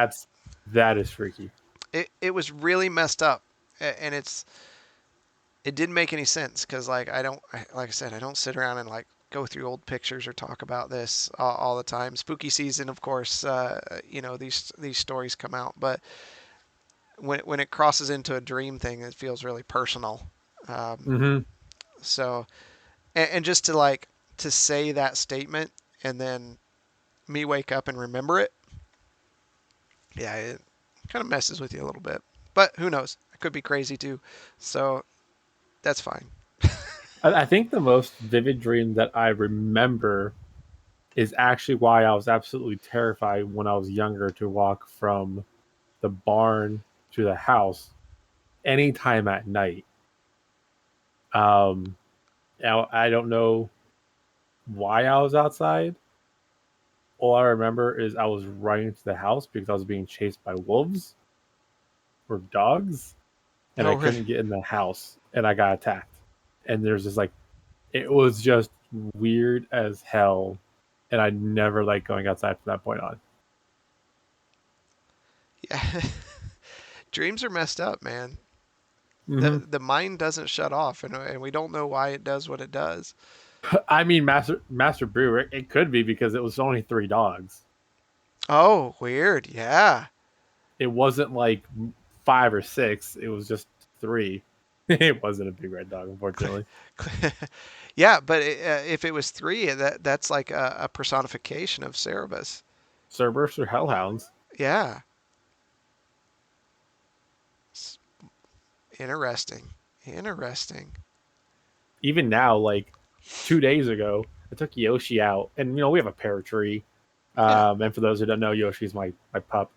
that is freaky. it was really messed up, and it didn't make any sense because like like I said, I don't sit around and like go through old pictures or talk about this all the time. Spooky season, of course, these stories come out, but when it crosses into a dream thing, it feels really personal. Um, Mm-hmm. so and just to like to say that statement and then me wake up and remember it, yeah, it kind of messes with you a little bit. But who knows? I could be crazy too, so that's fine. I think the most vivid dream that I remember is actually why I was absolutely terrified when I was younger to walk from the barn to the house anytime at night. Um, now, I don't know why I was outside. All I remember is I was running to the house because I was being chased by wolves or dogs, and Oh, I really? couldn't get in the house, and I got attacked. And there's just like, it was just weird as hell, and I never liked going outside from that point on. Yeah. Dreams are messed up, man. Hmm. The mind doesn't shut off, and we don't know why it does what it does. I mean, Master Brewer, it could be because it was only three dogs. Oh, weird. Yeah. It wasn't like five or six. It was just three. It wasn't a big red dog, unfortunately. Yeah, but if it was three, that's like a personification of Cerebus. Cerberus or hellhounds. Yeah. It's interesting. Interesting. Even now, like 2 days ago, I took Yoshi out, and we have a pear tree. Yeah. And for those who don't know, Yoshi's my pup.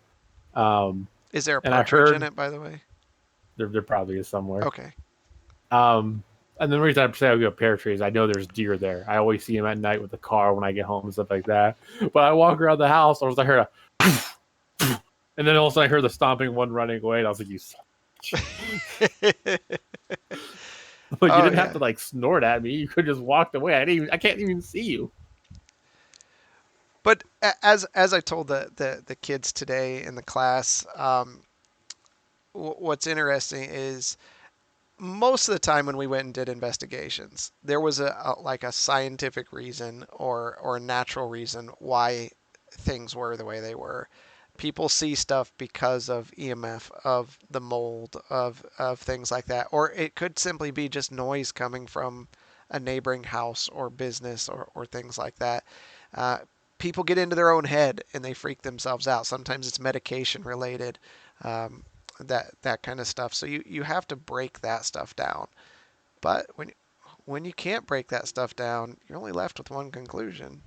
Um, Is there a and I partridge in heard it, by the way? there probably is somewhere. Okay. Um, and the reason I say I go pear tree is I know there's deer there. I always see them at night with the car when I get home and stuff like that. But I walk around the house, I heard a, and then all of a sudden I heard the stomping one running away, and I was like, "You son of a bitch." Like you Oh didn't have yeah. to like snort at me. You could have just walked away. I can't even see you. But as I told the kids today in the class, what's interesting is most of the time when we went and did investigations, there was like a scientific reason or a natural reason why things were the way they were. People see stuff because of EMF, of the mold, of things like that, or it could simply be just noise coming from a neighboring house or business or things like that. Uh, People get into their own head and they freak themselves out. Sometimes it's medication related. Um, that kind of stuff. So you have to break that stuff down. But when you can't break that stuff down, you're only left with one conclusion.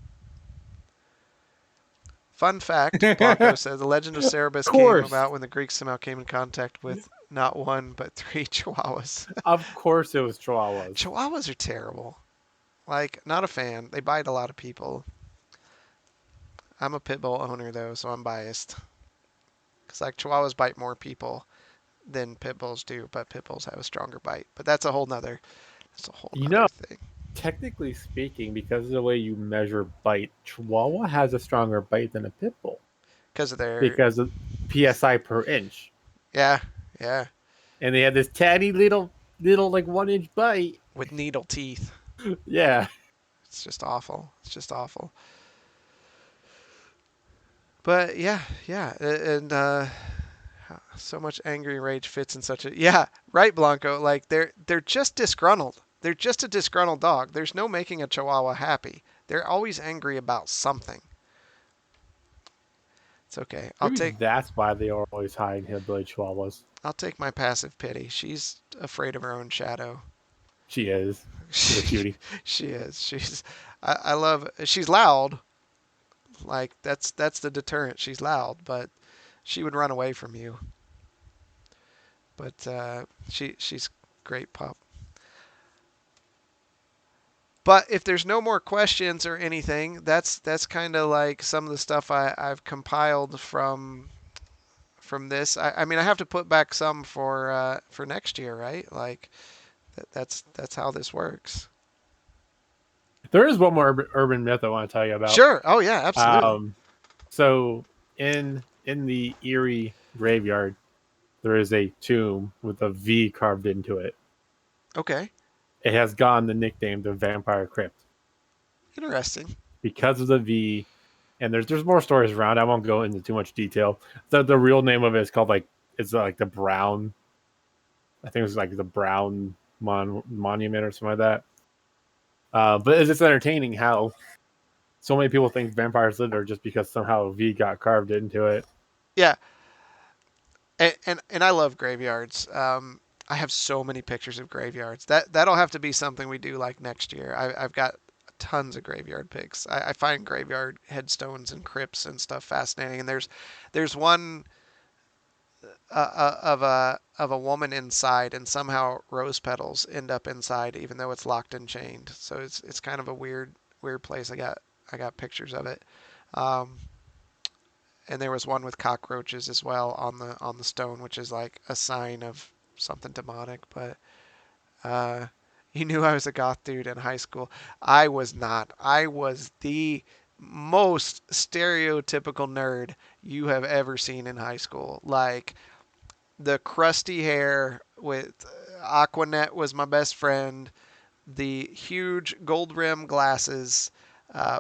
Fun fact, Blanco Of says the legend of Cerebus came course, about when the Greeks somehow came in contact with not one but three chihuahuas. of course, it was chihuahuas. Chihuahuas are terrible. Like, not a fan. They bite a lot of people. I'm a pit bull owner though, so I'm biased. Cause like chihuahuas bite more people than pit bulls do, but pit bulls have a stronger bite. But that's a whole You nother know, thing. technically speaking, because of the way you measure bite, Chihuahua has a stronger bite than a pit bull Because of their because of psi per inch, yeah, yeah, and they have this tiny little like 1 inch bite. with needle teeth. Yeah, It's just awful. It's just awful. But yeah, yeah, and so much angry rage fits in such a yeah, right, Blanco. Like they're just disgruntled. They're just a disgruntled dog. There's no making a Chihuahua happy. They're always angry about something. It's okay. maybe that's why they are always hiding hillbilly Chihuahuas. I'll take my passive pity. She's afraid of her own shadow. She is. She's a cutie. She is. I love. She's loud. Like that's the deterrent. She's loud, but she would run away from you. But she's great pup. But if there's no more questions or anything, that's kind of like some of the stuff I've compiled from this. I mean, I have to put back some for next year, right? Like that's how this works. There is one more urban myth I want to tell you about. Sure. Oh yeah, absolutely. Um, so in the Erie graveyard, there is a tomb with a V carved into it. Okay. It has gotten the nickname the Vampire Crypt Interesting. because of the V. And there's more stories around. I won't go into too much detail. The real name of it is called it's like the Brown. I think it was like the Brown Monument or something like that. But it's just entertaining how so many people think vampires live there just because somehow a V got carved into it. Yeah. And I love graveyards. I have so many pictures of graveyards. That'll have to be something we do like next year. I've got tons of graveyard pics. I find graveyard headstones and crypts and stuff fascinating. And there's one of a woman inside, and somehow rose petals end up inside, even though it's locked and chained. So it's kind of a weird place. I got pictures of it. Um, and there was one with cockroaches as well on the stone, which is like a sign of something demonic. But uh, you knew I was a goth dude in high school. I was not. I was the most stereotypical nerd you have ever seen in high school. Like the crusty hair with Aquanet was my best friend. The huge gold rim glasses,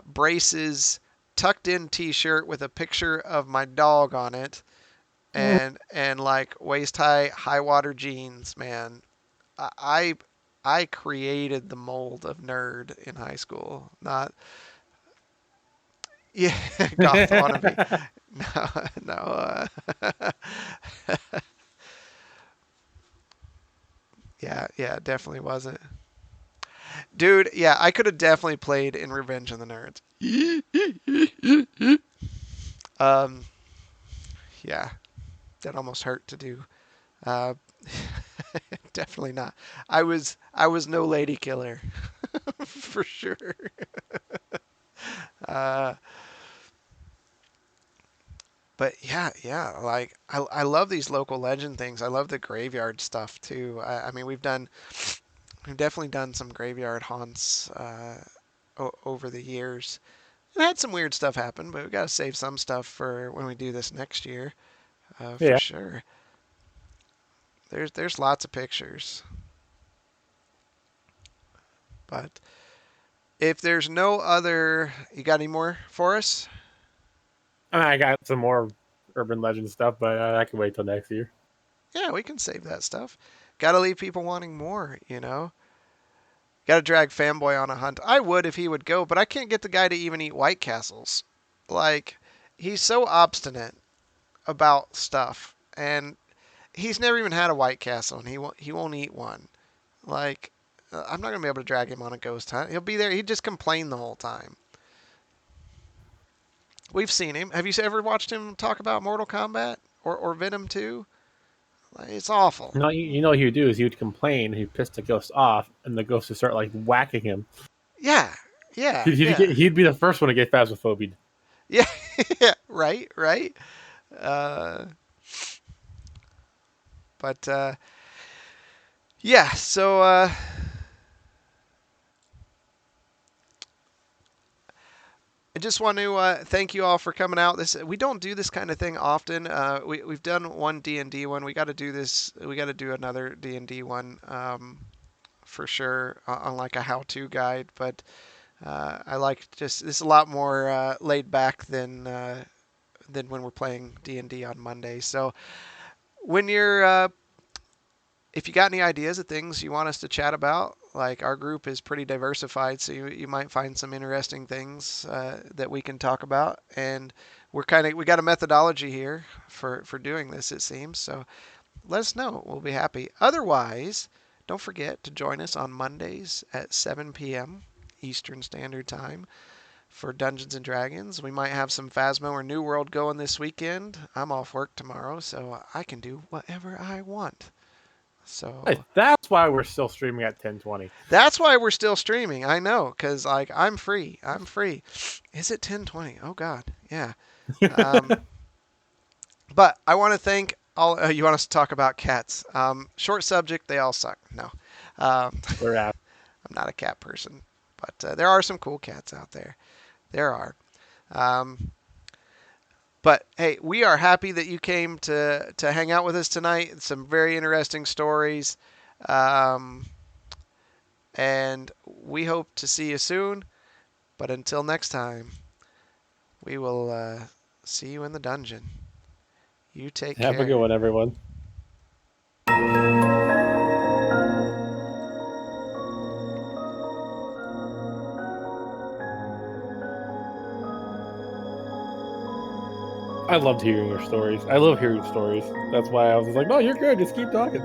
braces, tucked in T-shirt with a picture of my dog on it, and like waist high water jeans. Man, I I created the mold of nerd in high school. Not yeah, goth wannabe. No, no. Yeah, yeah, definitely wasn't. Dude, yeah, I could have definitely played in Revenge of the Nerds. Um, yeah, that almost hurt to do. Uh, definitely not. I was no lady killer for sure. Uh, but yeah, yeah, like I love these local legend things. I love the graveyard stuff too. I mean, we've definitely done some graveyard haunts over the years. It had some weird stuff happen, but we got to save some stuff for when we do this next year, for Yeah. sure. There's lots of pictures, but if there's no other, you got any more for us? I got some more urban legend stuff, but I can wait till next year. Yeah, we can save that stuff. Got to leave people wanting more, you know. Got to drag Fanboy on a hunt. I would if he would go, but I can't get the guy to even eat White Castles. Like, he's so obstinate about stuff, and he's never even had a White Castle, and he won't eat one. Like, I'm not gonna be able to drag him on a ghost hunt. He'll be there. He'd just complain the whole time. We've seen him. Have you ever watched him talk about Mortal Kombat or Venom 2? Like, it's awful. You know what he would do is he would complain, he'd piss the ghost off, and the ghost would start like whacking him. Yeah, yeah, yeah, He'd be the first one to get phasmophobic. yeah, yeah. Right, right. Uh, but yeah. So I just want to thank you all for coming out. This we don't do this kind of thing often. We've done one D&D one. We got to do this. We got to do another D&D one for sure on like a how-to guide. But I like just this is a lot more laid back than when we're playing D&D on Monday. So when you're if you got any ideas of things you want us to chat about, like our group is pretty diversified, so you might find some interesting things that we can talk about. And we got a methodology here for doing this, it seems. So let us know. We'll be happy. Otherwise, don't forget to join us on Mondays at 7 p.m. Eastern Standard Time for Dungeons and Dragons. We might have some Phasmo or New World going this weekend. I'm off work tomorrow, so I can do whatever I want. So Hey, that's why we're still streaming at 1020. that's why we're still streaming. I know, because like I'm free. I'm free. Is it 10:20? Oh God, yeah. Um, but I want to thank all. You want us to talk about cats? Short subject. They all suck. No, We're at. I'm not a cat person, but there are some cool cats out there. There are. Um, but hey, we are happy that you came to hang out with us tonight. Some very interesting stories. Um, and we hope to see you soon. But until next time, we will see you in the dungeon. You take Have a good care. one, everyone. I loved hearing your stories. I love hearing stories. That's why I was like, no, you're good. Just keep talking.